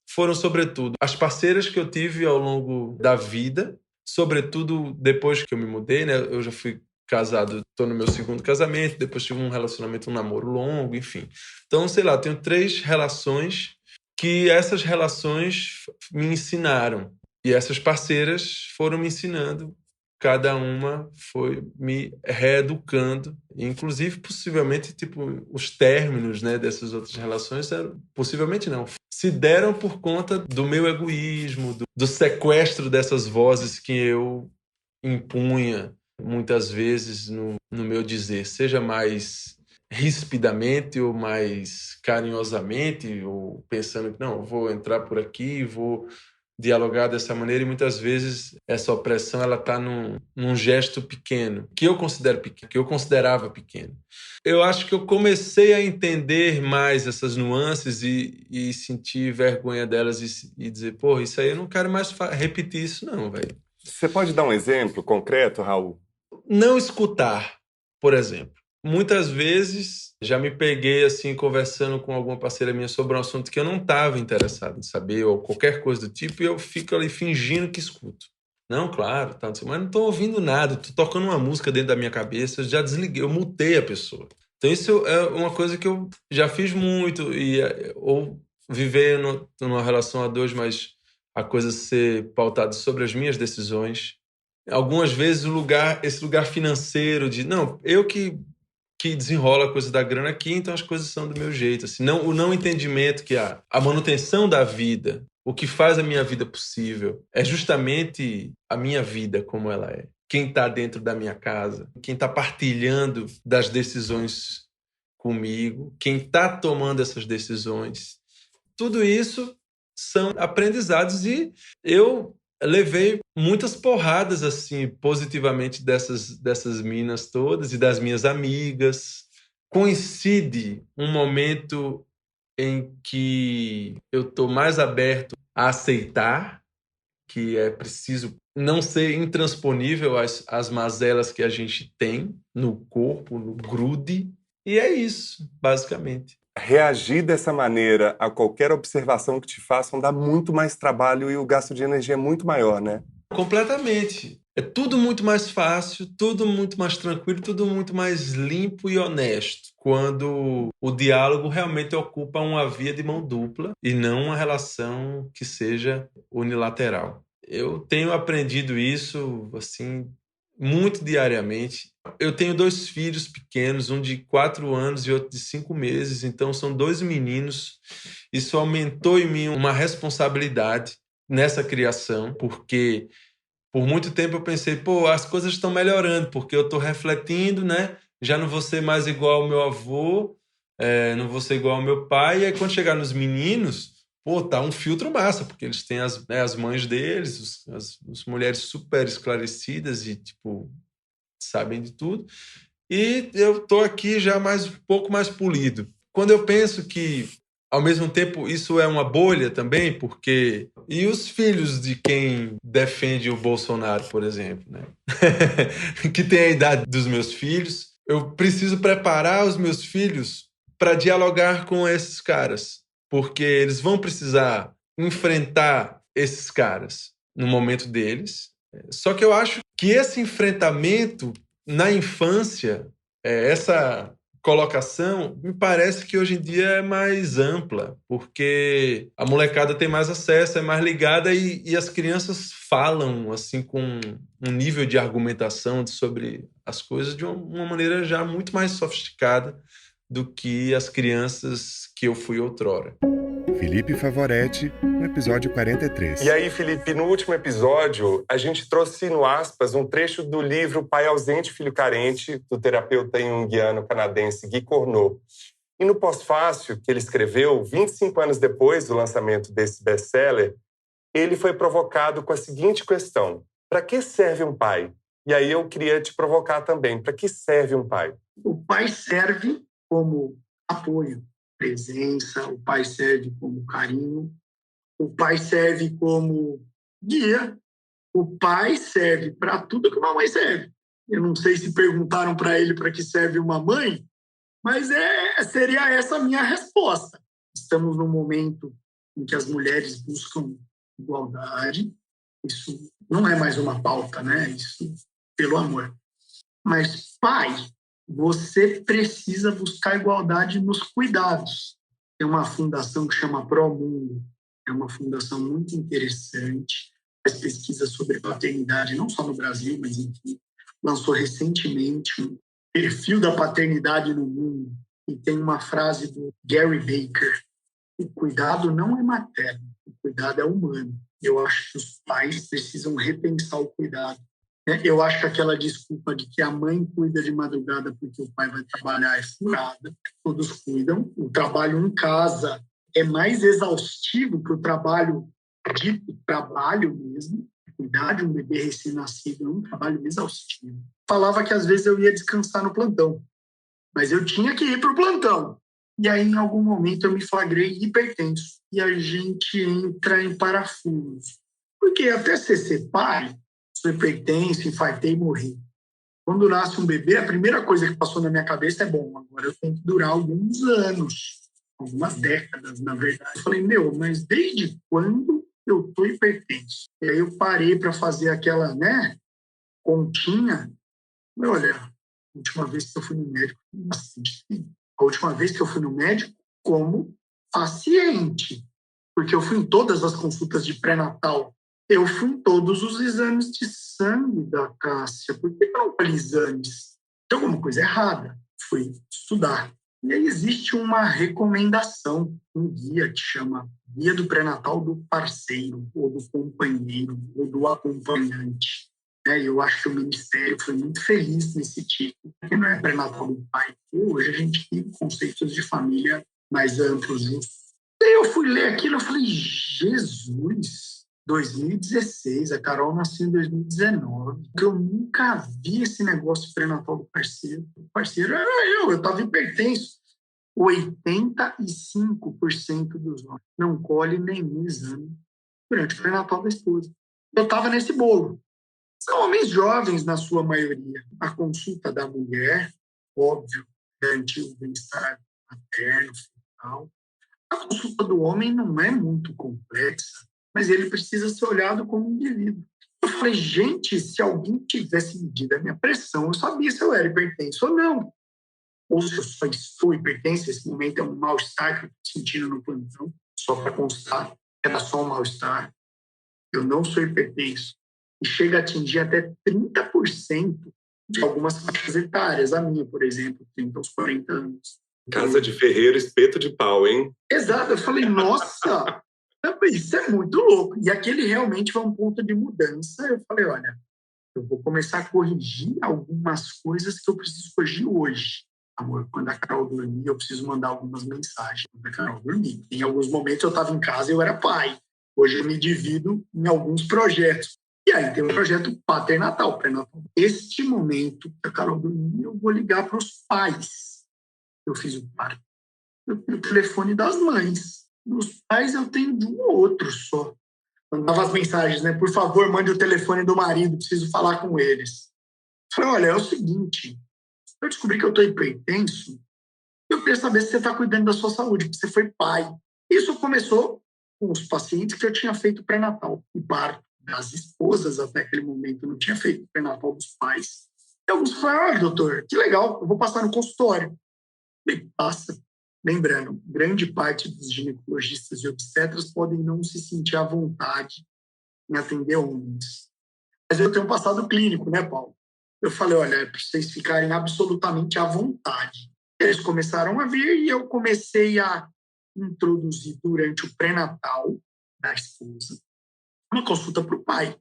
foram, sobretudo, as parceiras que eu tive ao longo da vida, sobretudo depois que eu me mudei, né? Eu já fui casado, estou no meu segundo casamento, depois tive um relacionamento, um namoro longo, enfim. Então, sei lá, tenho 3 relações que essas relações me ensinaram. E essas parceiras foram me ensinando. Cada uma foi me reeducando. Inclusive, possivelmente, tipo, os términos, né, dessas outras relações, possivelmente não, se deram por conta do meu egoísmo, do sequestro dessas vozes que eu impunha muitas vezes no meu dizer, seja mais rispidamente ou mais carinhosamente, ou pensando que não, eu vou entrar por aqui, vou dialogar dessa maneira, e muitas vezes essa opressão ela está num gesto pequeno, que eu considero pequeno, que eu considerava pequeno. Eu acho que eu comecei a entender mais essas nuances e sentir vergonha delas e dizer, porra, isso aí eu não quero mais repetir isso não, velho. Você pode dar um exemplo concreto, Raul? Não escutar, por exemplo. Muitas vezes já me peguei assim conversando com alguma parceira minha sobre um assunto que eu não estava interessado em saber ou qualquer coisa do tipo e eu fico ali fingindo que escuto. Não, claro, tá, mas não estou ouvindo nada, estou tocando uma música dentro da minha cabeça, eu já desliguei, eu mutei a pessoa. Então isso é uma coisa que eu já fiz muito, ou viver numa relação a 2, mas a coisa ser pautada sobre as minhas decisões. Algumas vezes esse lugar financeiro de, não, eu que desenrola a coisa da grana aqui, então as coisas são do meu jeito. Assim, não, o não entendimento que a manutenção da vida, o que faz a minha vida possível, é justamente a minha vida como ela é. Quem está dentro da minha casa, quem está partilhando das decisões comigo, quem está tomando essas decisões. Tudo isso são aprendizados e eu levei muitas porradas assim positivamente dessas minas todas e das minhas amigas. Coincide um momento em que eu estou mais aberto a aceitar que é preciso não ser intransponível as mazelas que a gente tem no corpo, no grude. E é isso, basicamente. Reagir dessa maneira a qualquer observação que te façam dá muito mais trabalho e o gasto de energia é muito maior, né? Completamente. É tudo muito mais fácil, tudo muito mais tranquilo, tudo muito mais limpo e honesto quando o diálogo realmente ocupa uma via de mão dupla e não uma relação que seja unilateral. Eu tenho aprendido isso assim muito diariamente. Eu tenho 2 filhos pequenos, um de 4 anos e outro de 5 meses, então são 2 meninos. Isso aumentou em mim uma responsabilidade nessa criação, porque por muito tempo eu pensei, pô, as coisas estão melhorando, porque eu estou refletindo, né? Já não vou ser mais igual ao meu avô, não vou ser igual ao meu pai, e aí quando chegar nos meninos, pô, tá um filtro massa, porque eles têm as mães deles, as mulheres super esclarecidas e, tipo, sabem de tudo. E eu tô aqui já um pouco mais polido. Quando eu penso que, ao mesmo tempo, isso é uma bolha também, porque... E os filhos de quem defende o Bolsonaro, por exemplo, né? Que tem a idade dos meus filhos. Eu preciso preparar os meus filhos para dialogar com esses caras, porque eles vão precisar enfrentar esses caras no momento deles. Só que eu acho que esse enfrentamento na infância, essa colocação, me parece que hoje em dia é mais ampla, porque a molecada tem mais acesso, é mais ligada e as crianças falam assim com um nível de argumentação sobre as coisas de uma maneira já muito mais sofisticada do que as crianças que eu fui outrora. Felipe Favoretti, no episódio 43. E aí, Felipe, no último episódio, a gente trouxe, no aspas, um trecho do livro Pai Ausente, Filho Carente, do terapeuta junguiano canadense Guy Corneau. E no pós-fácil que ele escreveu, 25 anos depois do lançamento desse best-seller, ele foi provocado com a seguinte questão: para que serve um pai? E aí eu queria te provocar também. Para que serve um pai? O pai serve como apoio, presença, o pai serve como carinho, o pai serve como guia, o pai serve para tudo que uma mãe serve. Eu não sei se perguntaram para ele para que serve uma mãe, mas seria essa a minha resposta. Estamos num momento em que as mulheres buscam igualdade. Isso não é mais uma pauta, né? Isso pelo amor. Mas, pai, você precisa buscar igualdade nos cuidados. Tem uma fundação que chama Promundo. É uma fundação muito interessante. Faz pesquisa sobre paternidade, não só no Brasil, mas enfim. Lançou recentemente um perfil da paternidade no mundo. E tem uma frase do Gary Baker: o cuidado não é materno, o cuidado é humano. Eu acho que os pais precisam repensar o cuidado. Eu acho que aquela desculpa de que a mãe cuida de madrugada porque o pai vai trabalhar é furada. Todos cuidam. O trabalho em casa é mais exaustivo que o trabalho dito trabalho mesmo. Cuidar de um bebê recém-nascido é um trabalho exaustivo. Falava que às vezes eu ia descansar no plantão, mas eu tinha que ir para o plantão. E aí, em algum momento, eu me flagrei hipertenso. E a gente entra em parafuso. Porque até você ser pai, sou hipertenso, infartei e morri. Quando nasce um bebê, a primeira coisa que passou na minha cabeça é: bom, agora eu tenho que durar alguns anos, algumas décadas, na verdade. Eu falei: mas desde quando eu estou hipertenso? E aí eu parei para fazer aquela, continha. Olha, a última vez que eu fui no médico, a última vez que eu fui no médico como paciente, porque eu fui em todas as consultas de pré-natal, eu fui em todos os exames de sangue da Cássia. Por que não falei exames? Tem alguma coisa errada. Fui estudar. E aí existe uma recomendação, um guia que chama Guia do Pré-Natal do Parceiro, ou do Companheiro, ou do Acompanhante. Eu acho que o Ministério foi muito feliz nesse título, porque não é pré-natal do pai. Hoje a gente tem conceitos de família mais amplos, justos. E aí eu fui ler aquilo e falei: Jesus, 2016, a Carol nasceu em 2019. Eu nunca vi esse negócio de pré-natal do parceiro. O parceiro era eu estava hipertenso. 85% dos homens não colhem nenhum exame durante o pré-natal da esposa. Eu estava nesse bolo. São homens jovens, na sua maioria. A consulta da mulher, óbvio, garante o bem-estar materno, fetal. A consulta do homem não é muito complexa, mas ele precisa ser olhado como um indivíduo. Eu falei: gente, se alguém tivesse medido a minha pressão, eu sabia se eu era hipertenso ou não. Ou se eu só estou hipertenso, esse momento é um mal-estar que eu estou sentindo no plantão, só para constar, era só um mal-estar. Eu não sou hipertenso. E chega a atingir até 30% de algumas faixas etárias. A minha, por exemplo, 30 aos 40 anos. Casa de ferreiro, espeto de pau, hein? Exato. Eu falei: nossa, isso é muito louco. E aquele realmente foi um ponto de mudança. Eu falei: olha, eu vou começar a corrigir algumas coisas que eu preciso corrigir hoje. Amor, quando a Carol dormir, eu preciso mandar algumas mensagens. Quando a Carol dormir. Em alguns momentos eu estava em casa e eu era pai. Hoje eu me divido em alguns projetos. E aí tem o projeto paternatal, pré-natal. Este momento que a Carol dormir, eu vou ligar para os pais. Eu fiz o parto. Eu tenho o telefone das mães. Dos pais eu tenho de um ou outro só. Mandava as mensagens, por favor, mande o telefone do marido, preciso falar com eles. Eu falei: olha, é o seguinte, eu descobri que eu estou hipertenso, eu queria saber se você está cuidando da sua saúde, porque você foi pai. Isso começou com os pacientes que eu tinha feito pré-natal e parto. As esposas, até aquele momento, não tinha feito pré-natal dos pais. E alguns falaram: olha, doutor, que legal, eu vou passar no consultório. Bem, passa. Lembrando, grande parte dos ginecologistas e obstetras podem não se sentir à vontade em atender homens. Mas eu tenho um passado clínico, Paulo? Eu falei: olha, é para vocês ficarem absolutamente à vontade. Eles começaram a vir e eu comecei a introduzir durante o pré-natal da esposa uma consulta para o pai.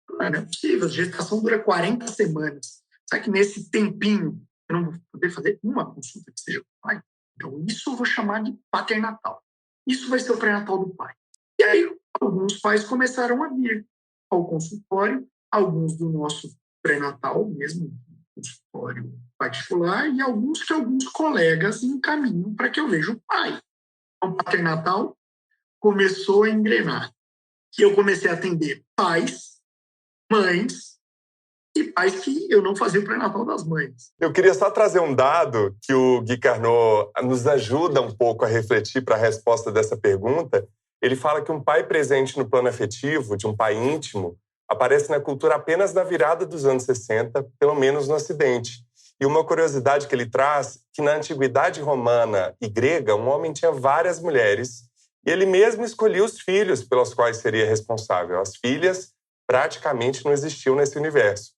Não é possível, a gestação dura 40 semanas. Sabe que nesse tempinho eu não vou poder fazer uma consulta que seja com o pai? Então, isso eu vou chamar de paternatal. Isso vai ser o pré-natal do pai. E aí, alguns pais começaram a vir ao consultório, alguns do nosso pré-natal mesmo, consultório particular, e alguns que alguns colegas encaminham para que eu veja o pai. Então, o paternatal começou a engrenar. E eu comecei a atender pais, mães e pais que eu não fazia o pré-natal das mães. Eu queria só trazer um dado que o Gui Carnot nos ajuda um pouco a refletir para a resposta dessa pergunta. Ele fala que um pai presente no plano afetivo, de um pai íntimo, aparece na cultura apenas na virada dos anos 60, pelo menos no Ocidente. E uma curiosidade que ele traz, que na antiguidade romana e grega, um homem tinha várias mulheres e ele mesmo escolhia os filhos pelos quais seria responsável. As filhas praticamente não existiam nesse universo.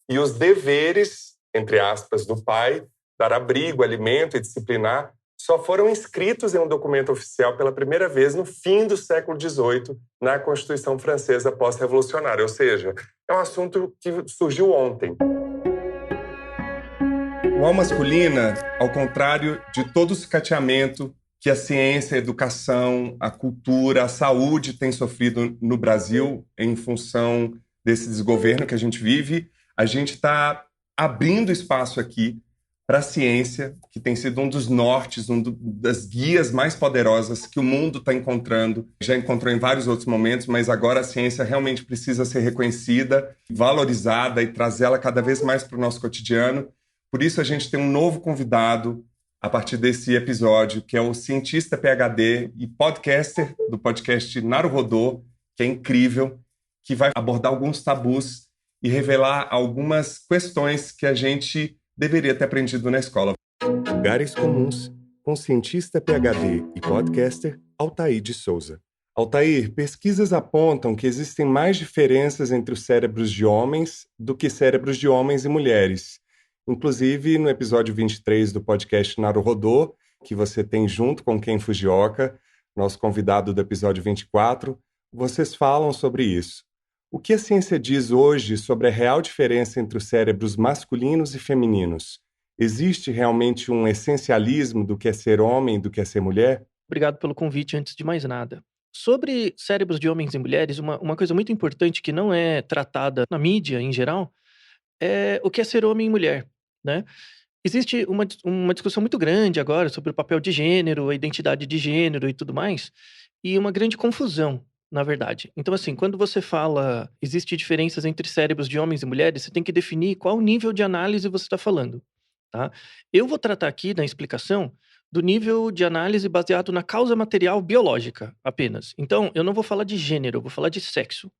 E os deveres, entre aspas, do pai, dar abrigo, alimento e disciplinar, só foram inscritos em um documento oficial pela primeira vez no fim do século XVIII, na Constituição Francesa pós-revolucionária. Ou seja, é um assunto que surgiu ontem. O Alma Masculina, ao contrário de todo o sucateamento que a ciência, a educação, a cultura, a saúde têm sofrido no Brasil em função desse desgoverno que a gente vive, a gente está abrindo espaço aqui para a ciência, que tem sido um dos nortes, das guias mais poderosas que o mundo está encontrando. Já encontrou em vários outros momentos, mas agora a ciência realmente precisa ser reconhecida, valorizada e trazê-la cada vez mais para o nosso cotidiano. Por isso a gente tem um novo convidado a partir desse episódio, que é o cientista PhD e podcaster do podcast Naruhodô, que é incrível, que vai abordar alguns tabus e revelar algumas questões que a gente deveria ter aprendido na escola. Lugares Comuns, com cientista PhD e podcaster Altair de Souza. Altair, pesquisas apontam que existem mais diferenças entre os cérebros de homens do que cérebros de homens e mulheres. Inclusive, no episódio 23 do podcast Naruhodô, que você tem junto com Ken Fujioka, nosso convidado do episódio 24, vocês falam sobre isso. O que a ciência diz hoje sobre a real diferença entre os cérebros masculinos e femininos? Existe realmente um essencialismo do que é ser homem e do que é ser mulher? Obrigado pelo convite, antes de mais nada. Sobre cérebros de homens e mulheres, uma coisa muito importante que não é tratada na mídia em geral é o que é ser homem e mulher, né? Existe uma discussão muito grande agora sobre o papel de gênero, a identidade de gênero e tudo mais, e uma grande confusão, na verdade. Então, assim, quando você fala existe diferenças entre cérebros de homens e mulheres, você tem que definir qual nível de análise você está falando, tá? Eu vou tratar aqui na explicação do nível de análise baseado na causa material biológica apenas. Então, eu não vou falar de gênero, eu vou falar de sexo,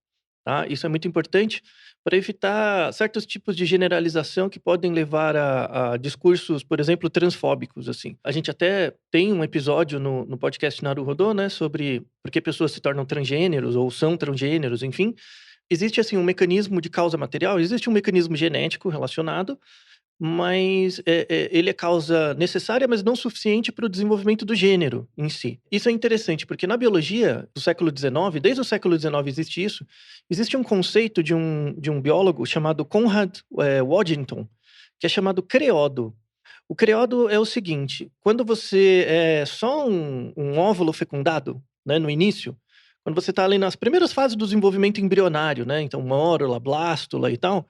tá? Isso é muito importante para evitar certos tipos de generalização que podem levar a discursos, por exemplo, transfóbicos, assim. A gente até tem um episódio no podcast Naruhodô, né, sobre por que pessoas se tornam transgêneros ou são transgêneros, enfim. Existe, assim, um mecanismo de causa material, existe um mecanismo genético relacionado, mas ele é causa necessária, mas não suficiente para o desenvolvimento do gênero em si. Isso é interessante, porque na biologia do século XIX, desde o século XIX existe isso, existe um conceito de um biólogo chamado Conrad Waddington, que é chamado creodo. O creodo é o seguinte, quando você é só um óvulo fecundado, né, no início, quando você está ali nas primeiras fases do desenvolvimento embrionário, né, então mórula, blástula e tal,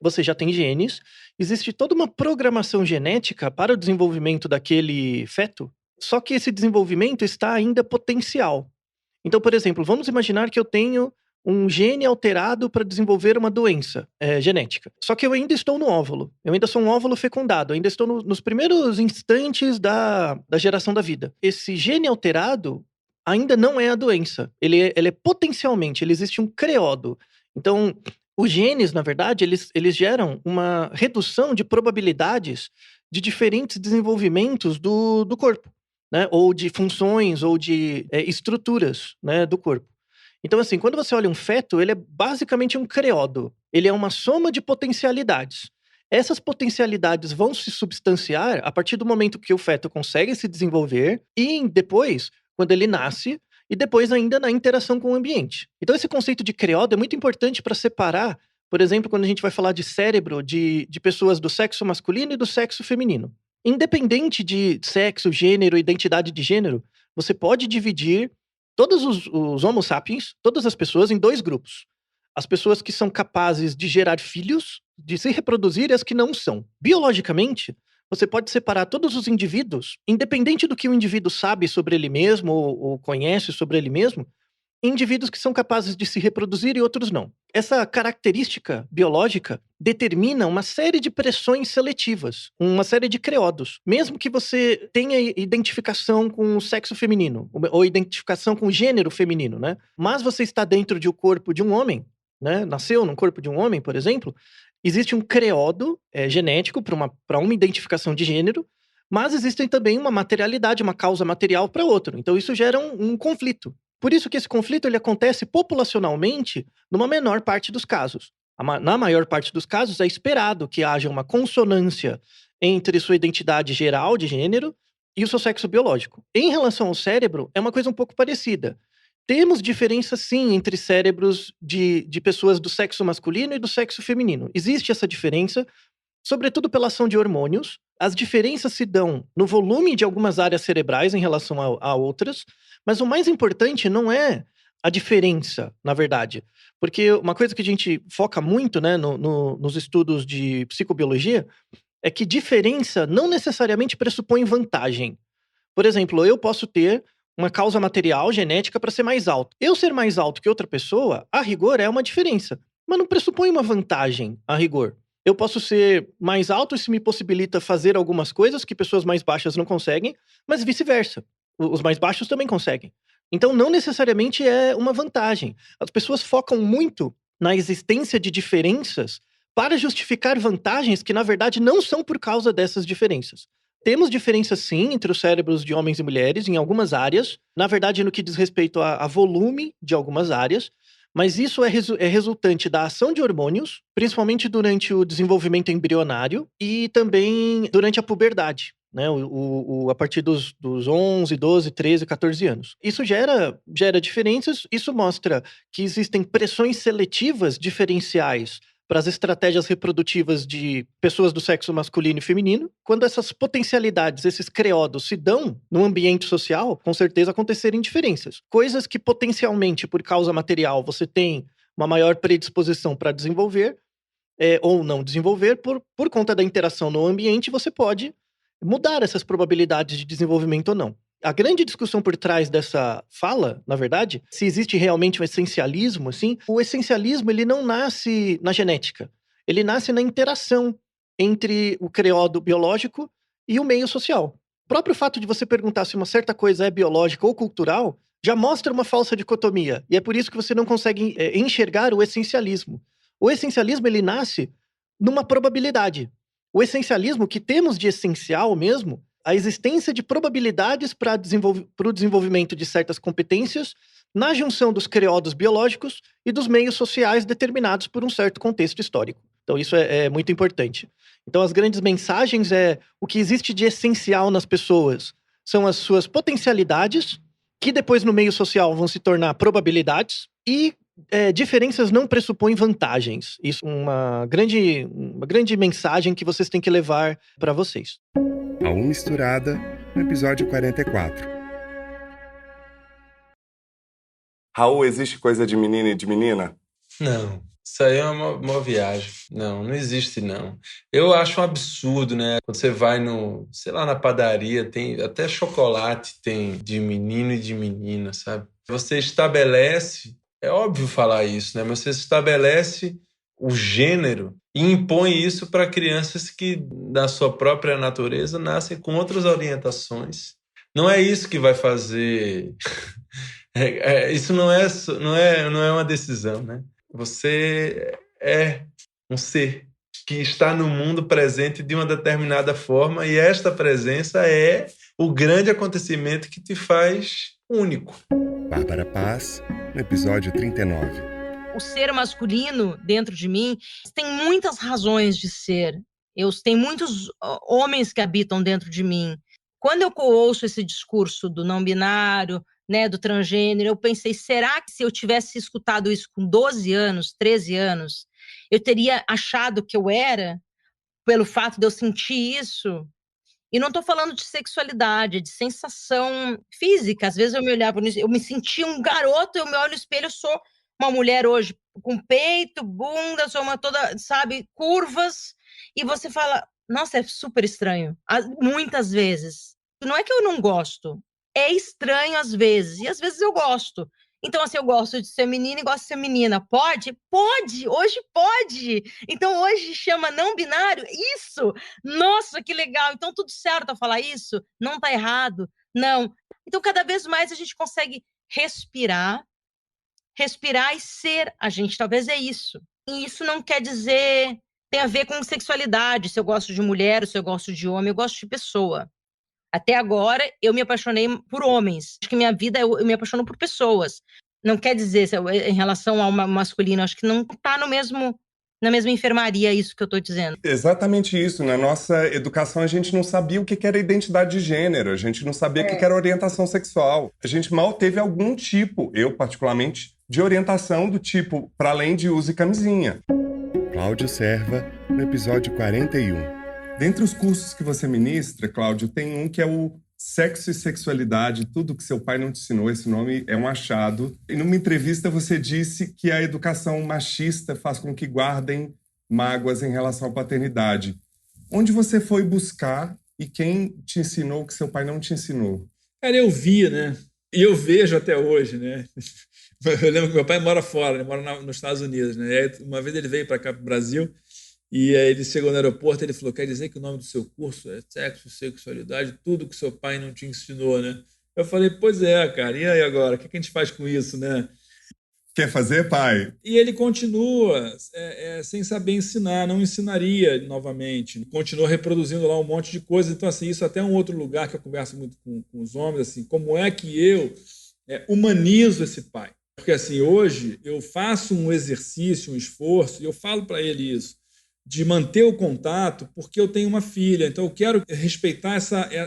você já tem genes, existe toda uma programação genética para o desenvolvimento daquele feto, só que esse desenvolvimento está ainda potencial. Então, por exemplo, vamos imaginar que eu tenho um gene alterado para desenvolver uma doença genética. Só que eu ainda estou no óvulo, eu ainda sou um óvulo fecundado, ainda estou nos primeiros instantes da geração da vida. Esse gene alterado ainda não é a doença, ele é potencialmente, ele existe um creodo. Então, os genes, na verdade, eles geram uma redução de probabilidades de diferentes desenvolvimentos do corpo, né? Ou de funções, ou de estruturas, né, do corpo. Então, assim, quando você olha um feto, ele é basicamente um creodo. Ele é uma soma de potencialidades. Essas potencialidades vão se substanciar a partir do momento que o feto consegue se desenvolver e depois, quando ele nasce, e depois ainda na interação com o ambiente. Então esse conceito de creodo é muito importante para separar, por exemplo, quando a gente vai falar de cérebro de pessoas do sexo masculino e do sexo feminino. Independente de sexo, gênero, identidade de gênero, você pode dividir todos os Homo sapiens, todas as pessoas, em 2 grupos. As pessoas que são capazes de gerar filhos, de se reproduzir, e as que não são. Biologicamente, você pode separar todos os indivíduos, independente do que o indivíduo sabe sobre ele mesmo ou conhece sobre ele mesmo, indivíduos que são capazes de se reproduzir e outros não. Essa característica biológica determina uma série de pressões seletivas, uma série de creodos. Mesmo que você tenha identificação com o sexo feminino, ou identificação com o gênero feminino, né? Mas você está dentro de um corpo de um homem, né? Nasceu num corpo de um homem, por exemplo, existe um creodo genético para uma identificação de gênero, mas existem também uma materialidade, uma causa material para outro. Então isso gera um conflito. Por isso que esse conflito ele acontece populacionalmente numa menor parte dos casos. Na maior parte dos casos, é esperado que haja uma consonância entre sua identidade geral de gênero e o seu sexo biológico. Em relação ao cérebro, é uma coisa um pouco parecida. Temos diferença, sim, entre cérebros de pessoas do sexo masculino e do sexo feminino. Existe essa diferença, sobretudo pela ação de hormônios. As diferenças se dão no volume de algumas áreas cerebrais em relação a outras, mas o mais importante não é a diferença, na verdade. Porque uma coisa que a gente foca muito, né, nos estudos de psicobiologia é que diferença não necessariamente pressupõe vantagem. Por exemplo, eu posso ter uma causa material, genética, para ser mais alto. Eu ser mais alto que outra pessoa, a rigor, é uma diferença. Mas não pressupõe uma vantagem, a rigor. Eu posso ser mais alto, isso me possibilita fazer algumas coisas que pessoas mais baixas não conseguem, mas vice-versa. Os mais baixos também conseguem. Então, não necessariamente é uma vantagem. As pessoas focam muito na existência de diferenças para justificar vantagens que, na verdade, não são por causa dessas diferenças. Temos diferenças, sim, entre os cérebros de homens e mulheres em algumas áreas. Na verdade, no que diz respeito a volume de algumas áreas. Mas isso é resultante da ação de hormônios, principalmente durante o desenvolvimento embrionário e também durante a puberdade, né? A partir dos 11, 12, 13, 14 anos. Isso gera diferenças, isso mostra que existem pressões seletivas diferenciais para as estratégias reprodutivas de pessoas do sexo masculino e feminino. Quando essas potencialidades, esses creodos se dão no ambiente social, com certeza acontecerem diferenças. Coisas que potencialmente, por causa material, você tem uma maior predisposição para desenvolver, ou não desenvolver, por conta da interação no ambiente, você pode mudar essas probabilidades de desenvolvimento ou não. A grande discussão por trás dessa fala, na verdade, se existe realmente um essencialismo, assim, o essencialismo ele não nasce na genética. Ele nasce na interação entre o creodo biológico e o meio social. O próprio fato de você perguntar se uma certa coisa é biológica ou cultural já mostra uma falsa dicotomia. E é por isso que você não consegue enxergar o essencialismo. O essencialismo ele nasce numa probabilidade. O essencialismo que temos de essencial mesmo, a existência de probabilidades para o desenvolvimento de certas competências na junção dos creodos biológicos e dos meios sociais determinados por um certo contexto histórico. Então isso é muito importante. Então as grandes mensagens o que existe de essencial nas pessoas são as suas potencialidades, que depois no meio social vão se tornar probabilidades, e diferenças não pressupõem vantagens. Isso é uma grande mensagem que vocês têm que levar para vocês. A Um Misturada, no episódio 44. Raul, existe coisa de menino e de menina? Não, isso aí é uma viagem. Não existe não. Eu acho um absurdo, né? Quando você vai sei lá, na padaria, tem até chocolate tem de menino e de menina, sabe? Você estabelece, é óbvio falar isso, né? Mas você estabelece o gênero e impõe isso para crianças que, da sua própria natureza, nascem com outras orientações. Não é isso que vai fazer... isso não é uma decisão, né? Você é um ser que está no mundo presente de uma determinada forma e esta presença é o grande acontecimento que te faz único. Bárbara Paz, no episódio 39. O ser masculino dentro de mim tem muitas razões de ser. Tem muitos homens que habitam dentro de mim. Quando eu ouço esse discurso do não binário, né, do transgênero, eu pensei, será que se eu tivesse escutado isso com 12 anos, 13 anos, eu teria achado que eu era, pelo fato de eu sentir isso? E não tô falando de sexualidade, de sensação física. Às vezes eu me olhava, eu me sentia um garoto, eu me olho no espelho, eu sou uma mulher hoje com peito, bunda, sou uma toda, sabe, curvas, e você fala, nossa, é super estranho. Muitas vezes. Não é que eu não gosto, é estranho às vezes, e às vezes eu gosto. Então, assim, eu gosto de ser menina e gosto de ser menina. Pode? Pode! Hoje pode! Então, hoje chama não binário? Isso! Nossa, que legal! Então, tudo certo a falar isso? Não tá errado? Não. Então, cada vez mais a gente consegue respirar e ser a gente. Talvez é isso. E isso não quer dizer... Tem a ver com sexualidade, se eu gosto de mulher, ou se eu gosto de homem, eu gosto de pessoa. Até agora, eu me apaixonei por homens. Acho que minha vida, eu me apaixono por pessoas. Não quer dizer, em relação ao masculino, acho que não está na mesma enfermaria isso que eu estou dizendo. Exatamente isso. Na nossa educação, a gente não sabia o que era identidade de gênero, a gente não sabia o que era orientação sexual. A gente mal teve algum tipo, eu particularmente, de orientação do tipo, para além de use camisinha. Cláudio Serva, no episódio 41. Dentre os cursos que você ministra, Cláudio, tem um que é o Sexo e Sexualidade, tudo que seu pai não te ensinou. Esse nome é um achado. E numa entrevista você disse que a educação machista faz com que guardem mágoas em relação à paternidade. Onde você foi buscar e quem te ensinou o que seu pai não te ensinou? Cara, eu vi, né? E eu vejo até hoje, né? Eu lembro que meu pai mora fora, ele mora nos Estados Unidos, né? E aí, uma vez ele veio para cá, para o Brasil, e aí ele chegou no aeroporto e ele falou, quer dizer que o nome do seu curso é sexo, sexualidade, tudo que seu pai não te ensinou, né? Eu falei, pois é, cara, e aí agora? O que a gente faz com isso, né? Quer fazer, pai? E ele continua sem saber ensinar, não ensinaria novamente. Continua reproduzindo lá um monte de coisa. Então, assim, isso até é um outro lugar que eu converso muito com os homens, assim, como é que eu humanizo esse pai? Porque, assim, hoje eu faço um exercício, um esforço, e eu falo para ele isso, de manter o contato, porque eu tenho uma filha. Então, eu quero respeitar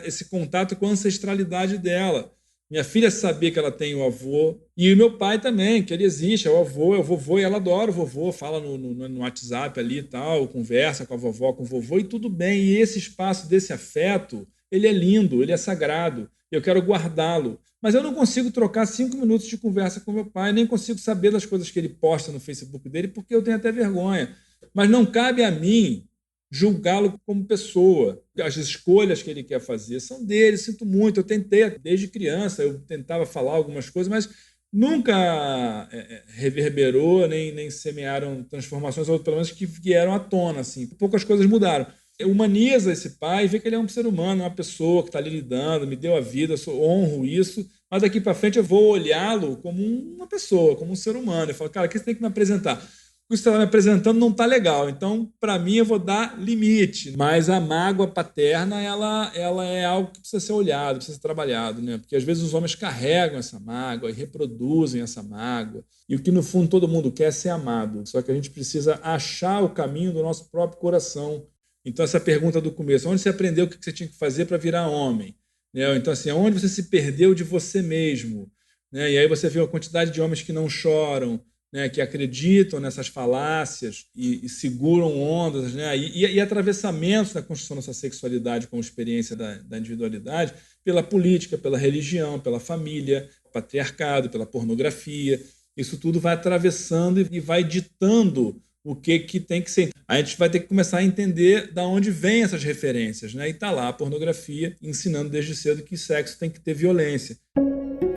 esse contato com a ancestralidade dela. Minha filha saber que ela tem o avô, e o meu pai também, que ele existe, é o avô, é o vovô, e ela adora o vovô, fala no WhatsApp ali e tal, conversa com a vovó, com o vovô, e tudo bem. E esse espaço desse afeto, ele é lindo, ele é sagrado, eu quero guardá-lo. Mas eu não consigo trocar 5 minutos de conversa com meu pai, nem consigo saber das coisas que ele posta no Facebook dele, porque eu tenho até vergonha. Mas não cabe a mim julgá-lo como pessoa. As escolhas que ele quer fazer são dele, sinto muito. Eu tentei, desde criança, eu tentava falar algumas coisas, mas nunca reverberou, nem semearam transformações, ou pelo menos que vieram à tona. Assim. Poucas coisas mudaram. Humaniza esse pai, vê que ele é um ser humano, uma pessoa que está ali lidando, me deu a vida, honro isso, mas daqui para frente eu vou olhá-lo como uma pessoa, como um ser humano. Eu falo, cara, aqui você tem que me apresentar. O que você está me apresentando não está legal, então, para mim, eu vou dar limite. Mas a mágoa paterna, ela é algo que precisa ser olhado, precisa ser trabalhado, né? Porque às vezes os homens carregam essa mágoa e reproduzem essa mágoa. E o que, no fundo, todo mundo quer é ser amado. Só que a gente precisa achar o caminho do nosso próprio coração. Então, essa pergunta do começo, onde você aprendeu o que você tinha que fazer para virar homem? Né? Então, assim, onde você se perdeu de você mesmo? Né? E aí você vê a quantidade de homens que não choram, né, que acreditam nessas falácias e seguram ondas, né, e atravessamentos na construção dessa sexualidade como experiência da individualidade pela política, pela religião, pela família, patriarcado, pela pornografia. Isso tudo vai atravessando e vai ditando o que tem que ser. A gente vai ter que começar a entender de onde vêm essas referências, né? E está lá a pornografia ensinando desde cedo que sexo tem que ter violência.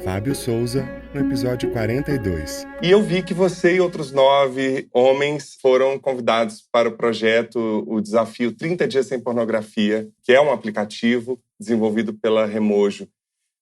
Fábio Souza, no episódio 42. E eu vi que você e outros 9 homens foram convidados para o projeto, o desafio 30 Dias Sem Pornografia, que é um aplicativo desenvolvido pela Remojo.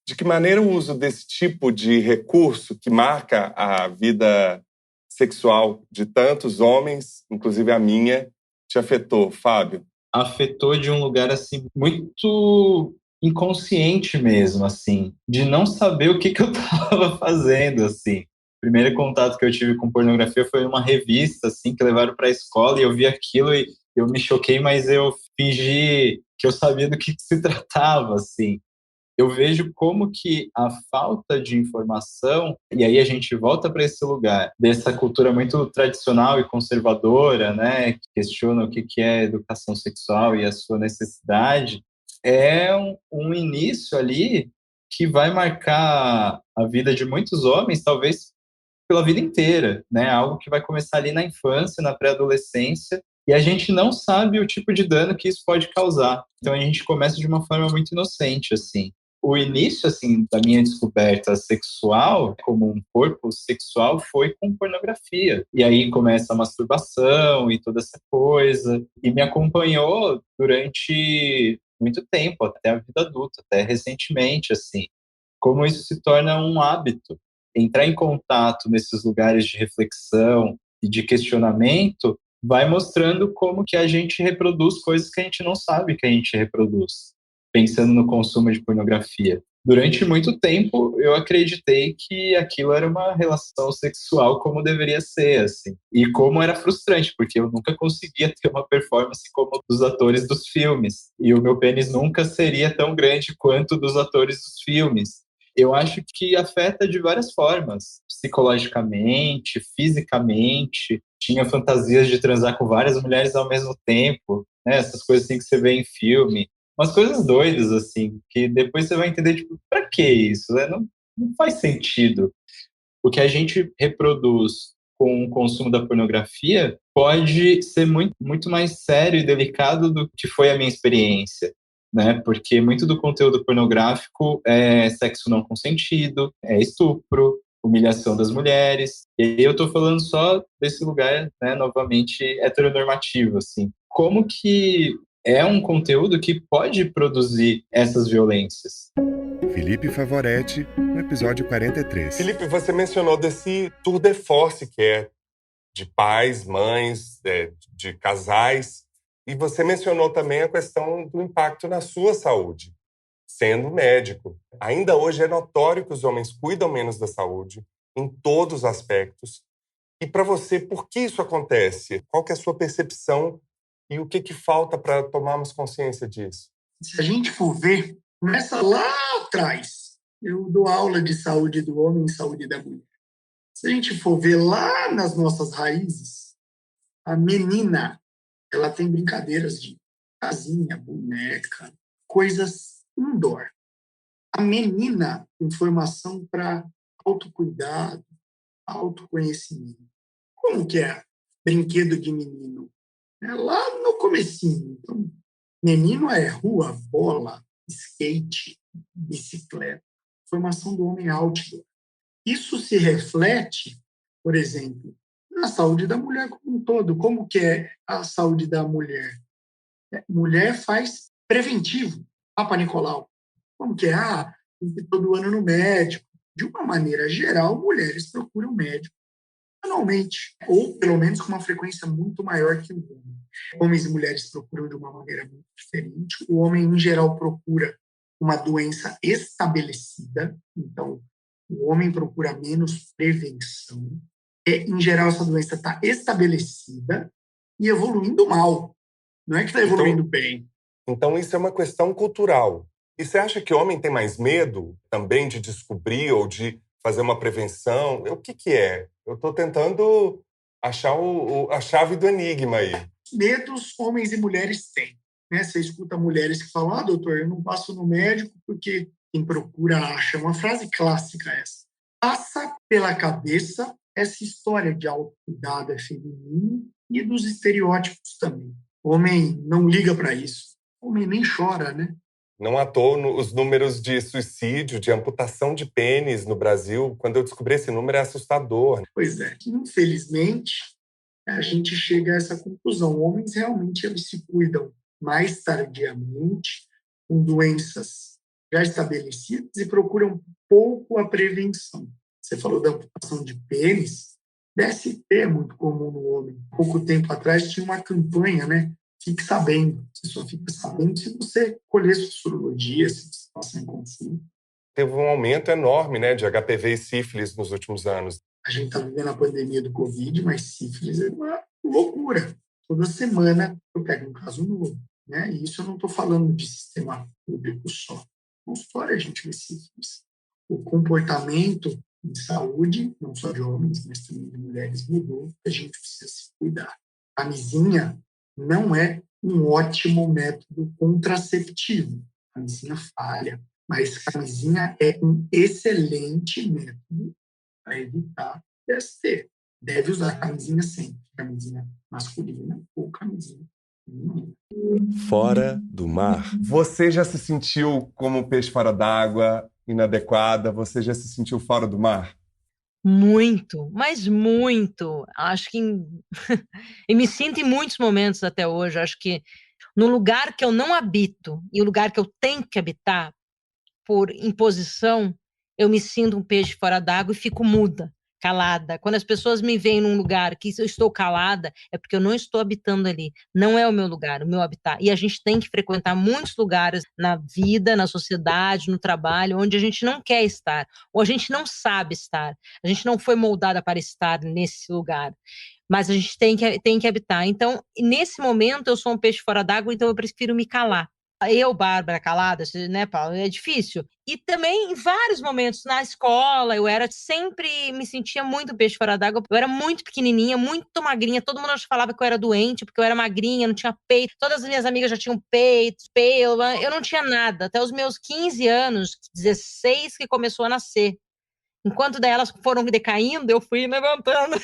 De que maneira o uso desse tipo de recurso que marca a vida sexual de tantos homens, inclusive a minha, te afetou, Fábio? Afetou de um lugar assim muito inconsciente mesmo, assim, de não saber o que eu estava fazendo, assim. O primeiro contato que eu tive com pornografia foi uma revista, assim, que levaram para a escola e eu vi aquilo e eu me choquei, mas eu fingi que eu sabia do que se tratava, assim. Eu vejo como que a falta de informação, e aí a gente volta para esse lugar dessa cultura muito tradicional e conservadora, né, que questiona o que é educação sexual e a sua necessidade, é um início ali que vai marcar a vida de muitos homens, talvez pela vida inteira, né? Algo que vai começar ali na infância, na pré-adolescência, e a gente não sabe o tipo de dano que isso pode causar. Então a gente começa de uma forma muito inocente, assim. O início, assim, da minha descoberta sexual, como um corpo sexual, foi com pornografia. E aí começa a masturbação e toda essa coisa. E me acompanhou durante muito tempo, até a vida adulta, até recentemente, assim. Como isso se torna um hábito. Entrar em contato nesses lugares de reflexão e de questionamento vai mostrando como que a gente reproduz coisas que a gente não sabe que a gente reproduz, pensando no consumo de pornografia. Durante muito tempo, eu acreditei que aquilo era uma relação sexual como deveria ser, assim. E como era frustrante, porque eu nunca conseguia ter uma performance como dos atores dos filmes. E o meu pênis nunca seria tão grande quanto dos atores dos filmes. Eu acho que afeta de várias formas, psicologicamente, fisicamente. Tinha fantasias de transar com várias mulheres ao mesmo tempo, né? Essas coisas assim que você vê em filme. Umas coisas doidas, assim, que depois você vai entender, tipo, pra que isso? Né? Não faz sentido. O que a gente reproduz com o consumo da pornografia pode ser muito, muito mais sério e delicado do que foi a minha experiência, né? Porque muito do conteúdo pornográfico é sexo não consentido, é estupro, humilhação das mulheres. E aí eu tô falando só desse lugar, né, novamente heteronormativo, assim. Como que é um conteúdo que pode produzir essas violências? Felipe Favoretti, no episódio 43. Felipe, você mencionou desse tour de force que é de pais, mães, de casais. E você mencionou também a questão do impacto na sua saúde, sendo médico. Ainda hoje é notório que os homens cuidam menos da saúde, em todos os aspectos. E para você, por que isso acontece? Qual que é a sua percepção e o que falta para tomarmos consciência disso? Se a gente for ver, começa lá atrás. Eu dou aula de saúde do homem e saúde da mulher. Se a gente for ver lá nas nossas raízes, a menina, ela tem brincadeiras de casinha, boneca, coisas indoor. A menina tem formação para autocuidado, autoconhecimento. Como que é brinquedo de menino? É lá no comecinho. Então, menino é rua, bola, skate, bicicleta. Formação do homem outdoor. Isso se reflete, por exemplo, na saúde da mulher como um todo. Como que é a saúde da mulher? Mulher faz preventivo, Papa Nicolau. Como que é? Tem que ir todo ano no médico. De uma maneira geral, mulheres procuram médico anualmente, ou pelo menos com uma frequência muito maior que o homem. Homens e mulheres procuram de uma maneira muito diferente. O homem, em geral, procura uma doença estabelecida, então o homem procura menos prevenção. E, em geral, essa doença está estabelecida e evoluindo mal. Não é que está evoluindo bem. Então, isso é uma questão cultural. E você acha que o homem tem mais medo também de descobrir ou de fazer uma prevenção? O que é? Eu estou tentando achar a chave do enigma aí. Medos homens e mulheres têm. Né? Você escuta mulheres que falam, doutor, eu não passo no médico porque quem procura acha. Uma frase clássica essa. Passa pela cabeça essa história de autocuidado é feminino e dos estereótipos também. O homem não liga para isso. O homem nem chora, né? Não à toa os números de suicídio, de amputação de pênis no Brasil, quando eu descobri esse número, é assustador. Pois é. Infelizmente, a gente chega a essa conclusão. Homens realmente eles se cuidam mais tardiamente, com doenças já estabelecidas e procuram pouco a prevenção. Você falou da amputação de pênis. DST é muito comum no homem. Pouco tempo atrás tinha uma campanha, né? Fique sabendo. Você só fica sabendo se você colher sua sorologia, se você passa em consulta. Teve um aumento enorme, né, de HPV e sífilis nos últimos anos. A gente está vivendo a pandemia do Covid, mas sífilis é uma loucura. Toda semana eu pego um caso novo. Né? E isso eu não estou falando de sistema público só. Na história a gente vê sífilis. O comportamento em saúde, não só de homens, mas também de mulheres, mudou. A gente precisa se cuidar. A camisinha não é um ótimo método contraceptivo. camisinha falha, mas camisinha é um excelente método para evitar PST. Deve usar camisinha sempre, camisinha masculina ou camisinha feminina. Fora do mar. Você já se sentiu como peixe fora d'água, inadequada? Você já se sentiu fora do mar? Muito, mas muito. Acho que e me sinto em muitos momentos até hoje. Acho que no lugar que eu não habito e o lugar que eu tenho que habitar por imposição, eu me sinto um peixe fora d'água e fico muda, calada. Quando as pessoas me veem num lugar que eu estou calada, é porque eu não estou habitando ali. Não é o meu lugar, o meu habitat. E a gente tem que frequentar muitos lugares na vida, na sociedade, no trabalho, onde a gente não quer estar, ou a gente não sabe estar. A gente não foi moldada para estar nesse lugar. Mas a gente tem que habitar. Então, nesse momento, eu sou um peixe fora d'água, então eu prefiro me calar. Eu, Bárbara, calada, né, Paulo? É difícil. E também, em vários momentos, na escola, eu era sempre, me sentia muito peixe fora d'água. Eu era muito pequenininha, muito magrinha. Todo mundo falava que eu era doente, porque eu era magrinha, não tinha peito. Todas as minhas amigas já tinham peito, pelo. Eu não tinha nada. Até os meus 15 anos, 16, que começou a nascer. Enquanto daí elas foram decaindo, eu fui levantando.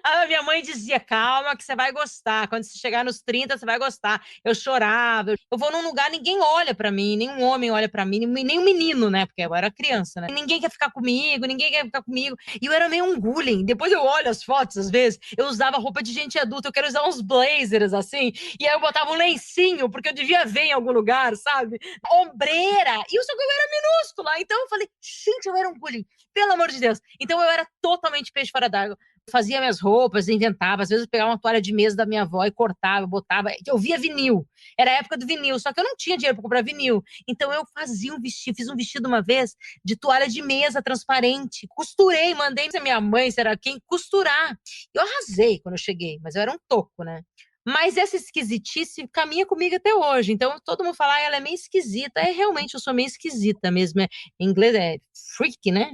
A minha mãe dizia, calma que você vai gostar, quando você chegar nos 30 você vai gostar. Eu chorava, eu vou num lugar, ninguém olha pra mim, nenhum homem olha pra mim, nem um menino, né, porque eu era criança, né. Ninguém quer ficar comigo, ninguém quer ficar comigo, e eu era meio um bullying. Depois eu olho as fotos, às vezes, eu usava roupa de gente adulta, eu quero usar uns blazers, assim, e aí eu botava um lencinho, porque eu devia ver em algum lugar, sabe, ombreira, e só que eu era minúscula, então eu falei, gente, eu era um bullying, pelo amor de Deus. Então eu era totalmente peixe fora d'água. Fazia minhas roupas, inventava, às vezes eu pegava uma toalha de mesa da minha avó e cortava, botava, eu via vinil, era a época do vinil, só que eu não tinha dinheiro para comprar vinil, então eu fazia um vestido, fiz um vestido uma vez de toalha de mesa transparente, costurei, mandei pra minha mãe, será quem, costurar, eu arrasei quando eu cheguei, mas eu era um toco, né? Mas essa esquisitice caminha comigo até hoje, então todo mundo fala, ela é meio esquisita, realmente eu sou meio esquisita mesmo, em inglês é freak, né?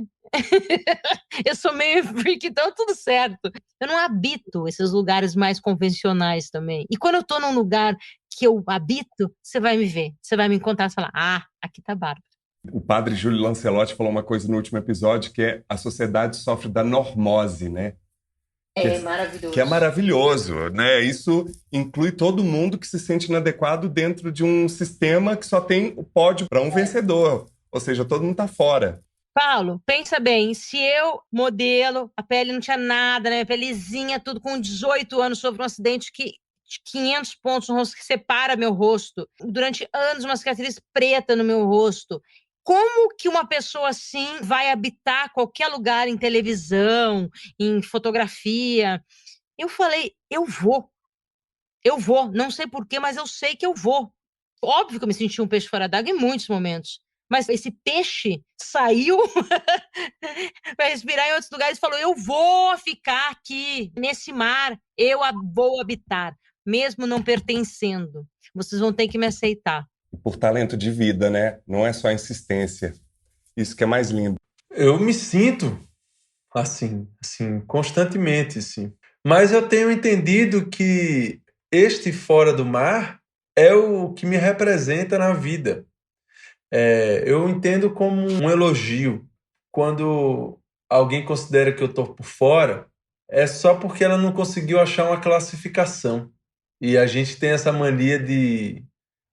Eu sou meio freak, então tudo certo. Eu não habito esses lugares mais convencionais também. E quando eu tô num lugar que eu habito, você vai me ver, você vai me encontrar e falar, aqui tá Bárbara. O padre Júlio Lancelotti falou uma coisa no último episódio, que é a sociedade sofre da normose, né? Maravilhoso. Que é maravilhoso, né? Isso inclui todo mundo que se sente inadequado dentro de um sistema que só tem o pódio para um vencedor. Ou seja, todo mundo tá fora. Paulo, pensa bem, se eu, modelo, a pele não tinha nada, né? Pelezinha, tudo com 18 anos, sofro um acidente de 500 pontos no rosto, que separa meu rosto. Durante anos, uma cicatriz preta no meu rosto. Como que uma pessoa assim vai habitar qualquer lugar em televisão, em fotografia? Eu falei, eu vou, não sei porquê, mas eu sei que eu vou. Óbvio que eu me senti um peixe fora d'água em muitos momentos, mas esse peixe saiu para respirar em outros lugares e falou, eu vou ficar aqui, nesse mar, vou habitar, mesmo não pertencendo. Vocês vão ter que me aceitar. Por talento de vida, né? Não é só insistência. Isso que é mais lindo. Eu me sinto assim, constantemente, assim. Mas eu tenho entendido que este fora do mar é o que me representa na vida. Eu entendo como um elogio. Quando alguém considera que eu estou por fora, é só porque ela não conseguiu achar uma classificação. E a gente tem essa mania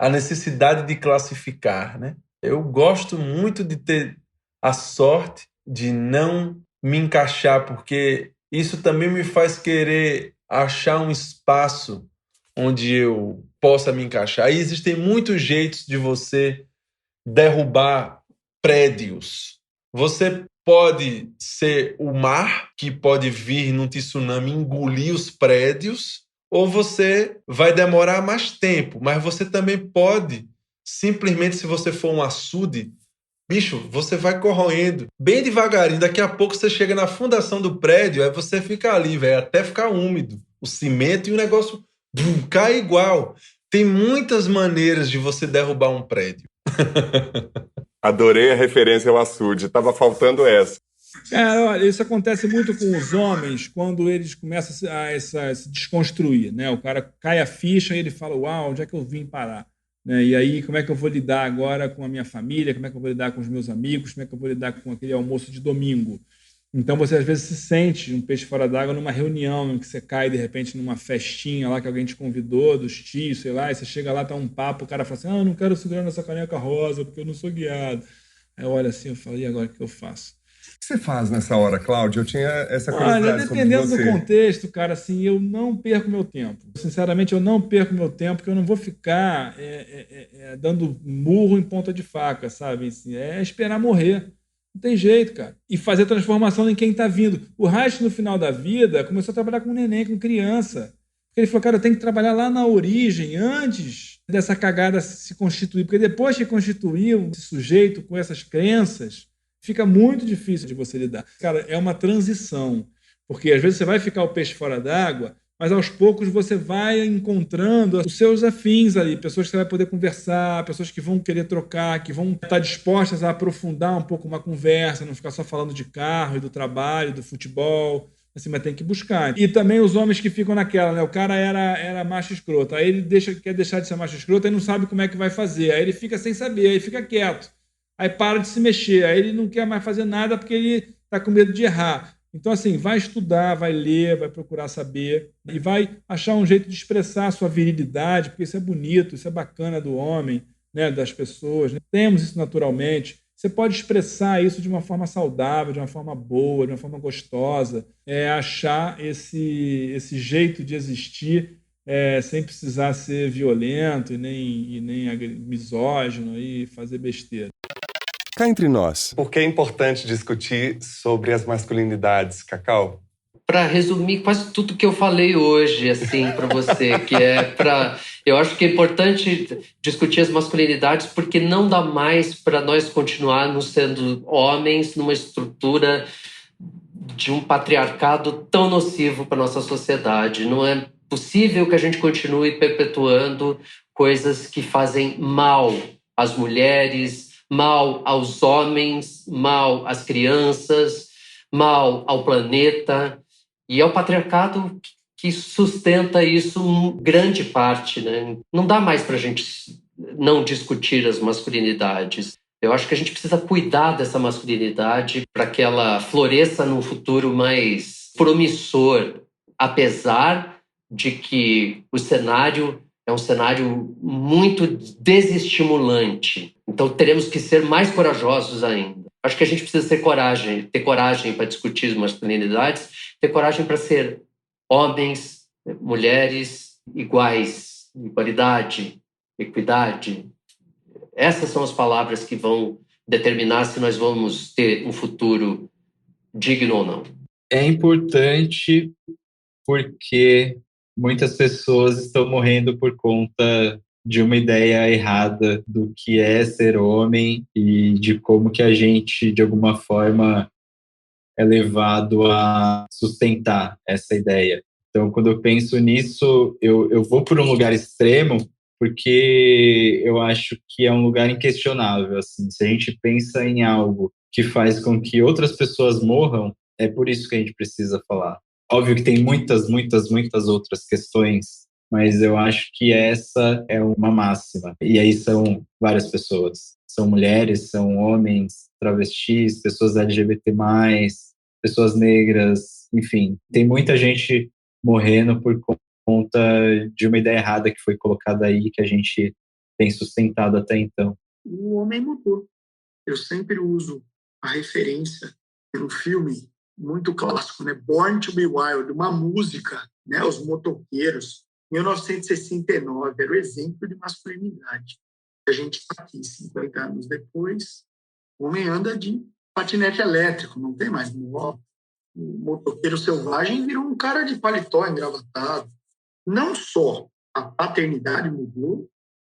a necessidade de classificar, né? Eu gosto muito de ter a sorte de não me encaixar, porque isso também me faz querer achar um espaço onde eu possa me encaixar. E existem muitos jeitos de você derrubar prédios. Você pode ser o mar, que pode vir num tsunami engolir os prédios, ou você vai demorar mais tempo, mas você também pode, simplesmente, se você for um açude, bicho, você vai corroendo bem devagarinho, daqui a pouco você chega na fundação do prédio, aí você fica ali, velho, até ficar úmido, o cimento, e o negócio cai igual. Tem muitas maneiras de você derrubar um prédio. Adorei a referência ao açude, estava faltando essa. Olha, isso acontece muito com os homens quando eles começam a se desconstruir, né? O cara cai a ficha e ele fala, uau, onde é que eu vim parar? né? E aí, como é que eu vou lidar agora com a minha família? Como é que eu vou lidar com os meus amigos? Como é que eu vou lidar com aquele almoço de domingo? Então, você às vezes se sente um peixe fora d'água numa reunião, em que você cai, de repente, numa festinha lá que alguém te convidou, dos tios, sei lá, e você chega lá, tá um papo, o cara fala assim, eu não quero segurar nessa caneca rosa, porque eu não sou guiado. Aí eu olho assim, eu falo, e agora o que eu faço? O que você faz nessa hora, Cláudio? Eu tinha essa Olha, curiosidade sobre dependendo do você. contexto, cara, assim, eu não perco meu tempo. Sinceramente, eu não perco meu tempo, porque eu não vou ficar dando murro em ponta de faca, sabe? Assim, é esperar morrer. Não tem jeito, cara. E fazer transformação em quem está vindo. O Reich, no final da vida, começou a trabalhar com neném, com criança. Porque ele falou, cara, eu tenho que trabalhar lá na origem, antes dessa cagada se constituir. Porque depois que constituiu esse sujeito com essas crenças, fica muito difícil de você lidar. Cara, é uma transição. Porque às vezes você vai ficar o peixe fora d'água, mas aos poucos você vai encontrando os seus afins ali, pessoas que você vai poder conversar, pessoas que vão querer trocar, que vão estar dispostas a aprofundar um pouco uma conversa, não ficar só falando de carro e do trabalho, do futebol, assim, mas tem que buscar. E também os homens que ficam naquela, né? O cara era macho escroto, aí ele quer deixar de ser macho escroto, aí não sabe como é que vai fazer, aí ele fica sem saber, aí fica quieto, aí para de se mexer, aí ele não quer mais fazer nada porque ele está com medo de errar. Então, assim, vai estudar, vai ler, vai procurar saber e vai achar um jeito de expressar a sua virilidade, porque isso é bonito, isso é bacana do homem, né, das pessoas. Né? Temos isso naturalmente. Você pode expressar isso de uma forma saudável, de uma forma boa, de uma forma gostosa. Achar esse jeito de existir sem precisar ser violento e nem misógino e fazer besteira. Cá entre nós. Por que é importante discutir sobre as masculinidades, Cacau? Para resumir quase tudo que eu falei hoje, assim, para você, eu acho que é importante discutir as masculinidades porque não dá mais para nós continuarmos sendo homens numa estrutura de um patriarcado tão nocivo para nossa sociedade. Não é possível que a gente continue perpetuando coisas que fazem mal às mulheres, mal aos homens, mal às crianças, mal ao planeta. E é o patriarcado que sustenta isso em grande parte, né? Não dá mais para a gente não discutir as masculinidades. Eu acho que a gente precisa cuidar dessa masculinidade para que ela floresça num futuro mais promissor, apesar de que o cenário é um cenário muito desestimulante. Então, teremos que ser mais corajosos ainda. Acho que a gente precisa ter coragem para discutir as masculinidades, ter coragem para ser homens, mulheres iguais, igualdade, equidade. Essas são as palavras que vão determinar se nós vamos ter um futuro digno ou não. É importante porque muitas pessoas estão morrendo por conta de uma ideia errada do que é ser homem e de como que a gente, de alguma forma, é levado a sustentar essa ideia. Então, quando eu penso nisso, eu vou por um lugar extremo porque eu acho que é um lugar inquestionável. Assim. Se a gente pensa em algo que faz com que outras pessoas morram, é por isso que a gente precisa falar. Óbvio que tem muitas outras questões, mas eu acho que essa é uma máxima. E aí são várias pessoas. São mulheres, são homens, travestis, pessoas LGBT+, pessoas negras, enfim. Tem muita gente morrendo por conta de uma ideia errada que foi colocada aí, que a gente tem sustentado até então. O homem mudou. Eu sempre uso a referência pelo filme muito clássico, né? Born to be Wild, uma música, né? Os Motoqueiros, 1969, era o exemplo de masculinidade. A gente está aqui, 50 anos depois, o homem anda de patinete elétrico, não tem mais moto. O motoqueiro selvagem virou um cara de paletó engravatado. Não só a paternidade mudou,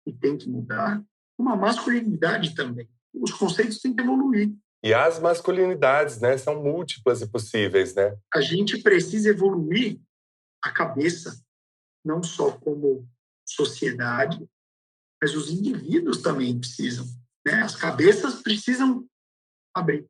e tem que mudar, como a masculinidade também. Os conceitos têm que evoluir. E as masculinidades, né, são múltiplas e possíveis, né? A gente precisa evoluir a cabeça, não só como sociedade, mas os indivíduos também precisam, né? As cabeças precisam abrir.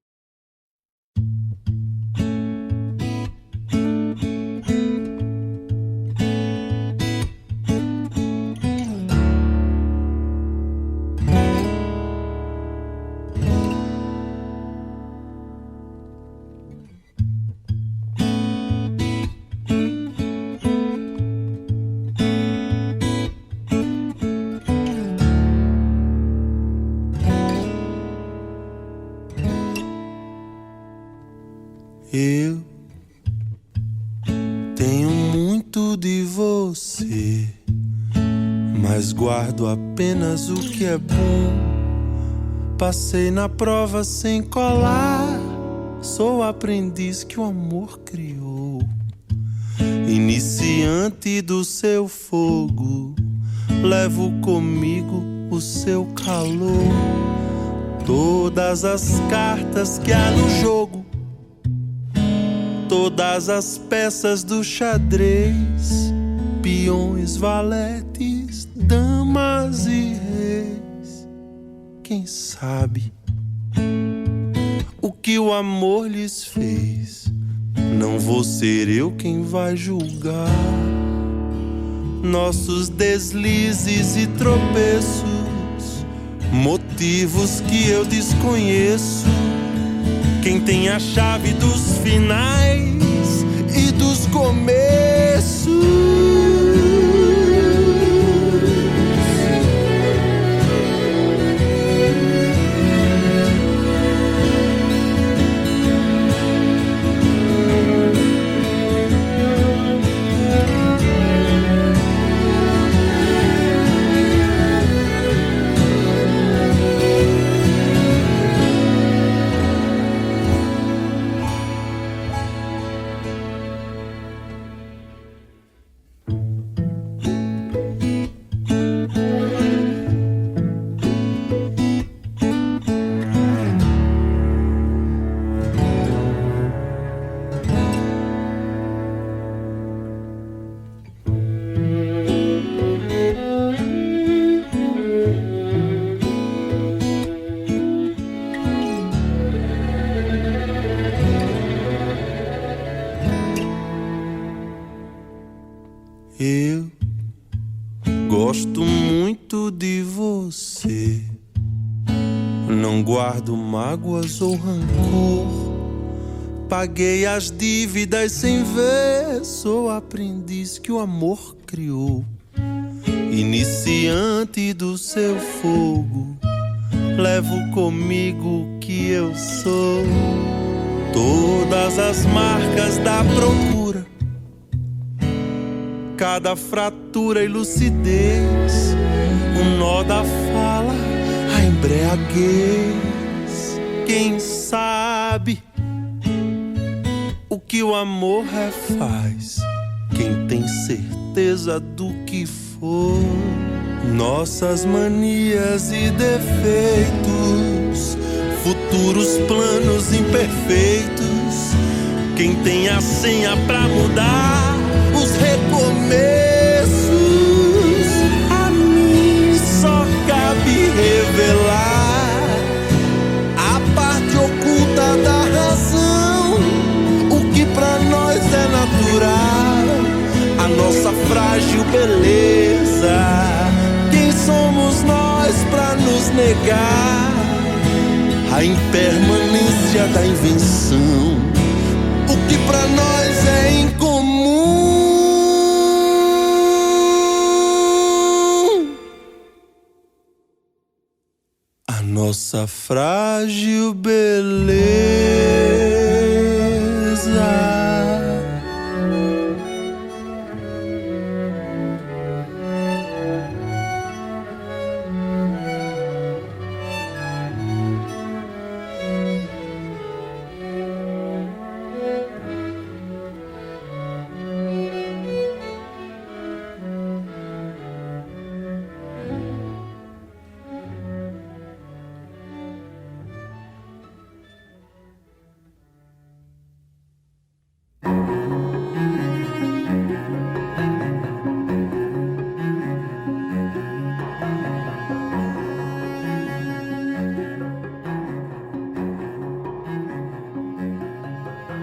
Eu tenho muito de você, mas guardo apenas o que é bom. Passei na prova sem colar, sou aprendiz que o amor criou. Iniciante do seu fogo, levo comigo o seu calor. Todas as cartas que há no jogo, todas as peças do xadrez, peões, valetes, damas e reis. Quem sabe o que o amor lhes fez? Não vou ser eu quem vai julgar nossos deslizes e tropeços, motivos que eu desconheço. Quem tem a chave dos finais e dos começos? Eu gosto muito de você, não guardo mágoas ou rancor. Paguei as dívidas sem ver, sou aprendiz que o amor criou. Iniciante do seu fogo, levo comigo o que eu sou. Todas as marcas da procura, cada fratura e lucidez, o nó da fala, a embriaguez. Quem sabe o que o amor refaz? Quem tem certeza do que for? Nossas manias e defeitos, futuros planos imperfeitos. Quem tem a senha pra mudar os recomeços? A mim só cabe revelar a parte oculta da razão, o que pra nós é natural, a nossa frágil beleza. Quem somos nós pra nos negar a impermanência da invenção, o que pra nós é incomum? A nossa frágil beleza.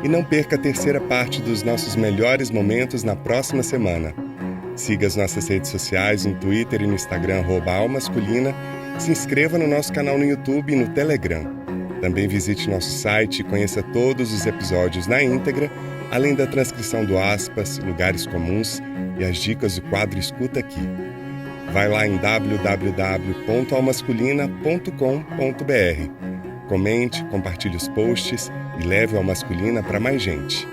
E não perca a terceira parte dos nossos melhores momentos na próxima semana. Siga as nossas redes sociais no Twitter e no Instagram @almasculina. Se inscreva no nosso canal no YouTube e no Telegram. Também visite nosso site e conheça todos os episódios na íntegra, além da transcrição do Aspas, lugares comuns e as dicas do quadro Escuta Aqui. Vai lá em www.almasculina.com.br. Comente, compartilhe os posts e leve o Alma Masculina para mais gente.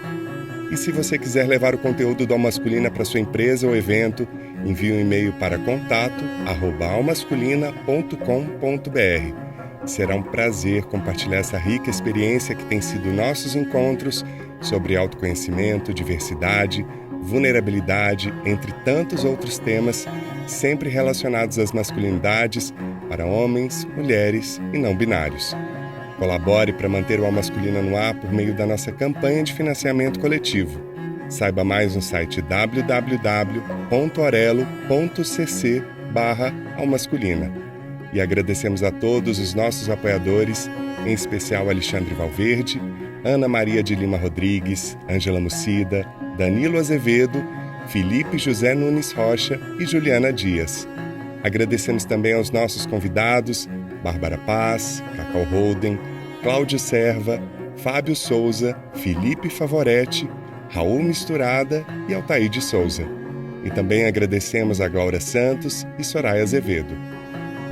E se você quiser levar o conteúdo do Alma Masculina para sua empresa ou evento, envie um e-mail para contato@almasculina.com.br. Será um prazer compartilhar essa rica experiência que tem sido nossos encontros sobre autoconhecimento, diversidade, vulnerabilidade, entre tantos outros temas, sempre relacionados às masculinidades para homens, mulheres e não binários. Colabore para manter o Alma Masculina no ar por meio da nossa campanha de financiamento coletivo. Saiba mais no site www.orelo.cc/almasculina. E agradecemos a todos os nossos apoiadores, em especial Alexandre Valverde, Ana Maria de Lima Rodrigues, Ângela Mucida, Danilo Azevedo, Felipe José Nunes Rocha e Juliana Dias. Agradecemos também aos nossos convidados, Bárbara Paz, Cacau Holden, Cláudio Serva, Fábio Souza, Felipe Favoretti, Raul Misturada e Altair de Souza. E também agradecemos a Glória Santos e Soraya Azevedo.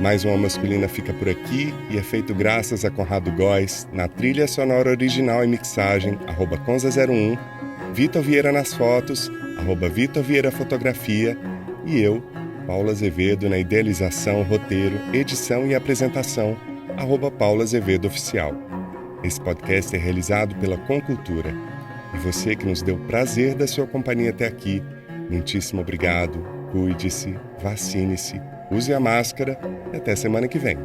Mais uma Masculina fica por aqui e é feito graças a Conrado Góes, na trilha sonora original e mixagem, @conza01, Vitor Vieira nas fotos, @Vitor Vieira Fotografia, e eu, Paulo Azevedo, na idealização, roteiro, edição e apresentação, @Paulo Azevedo Oficial. Esse podcast é realizado pela Concultura. E você que nos deu o prazer da sua companhia até aqui, muitíssimo obrigado, cuide-se, vacine-se, use a máscara e até semana que vem.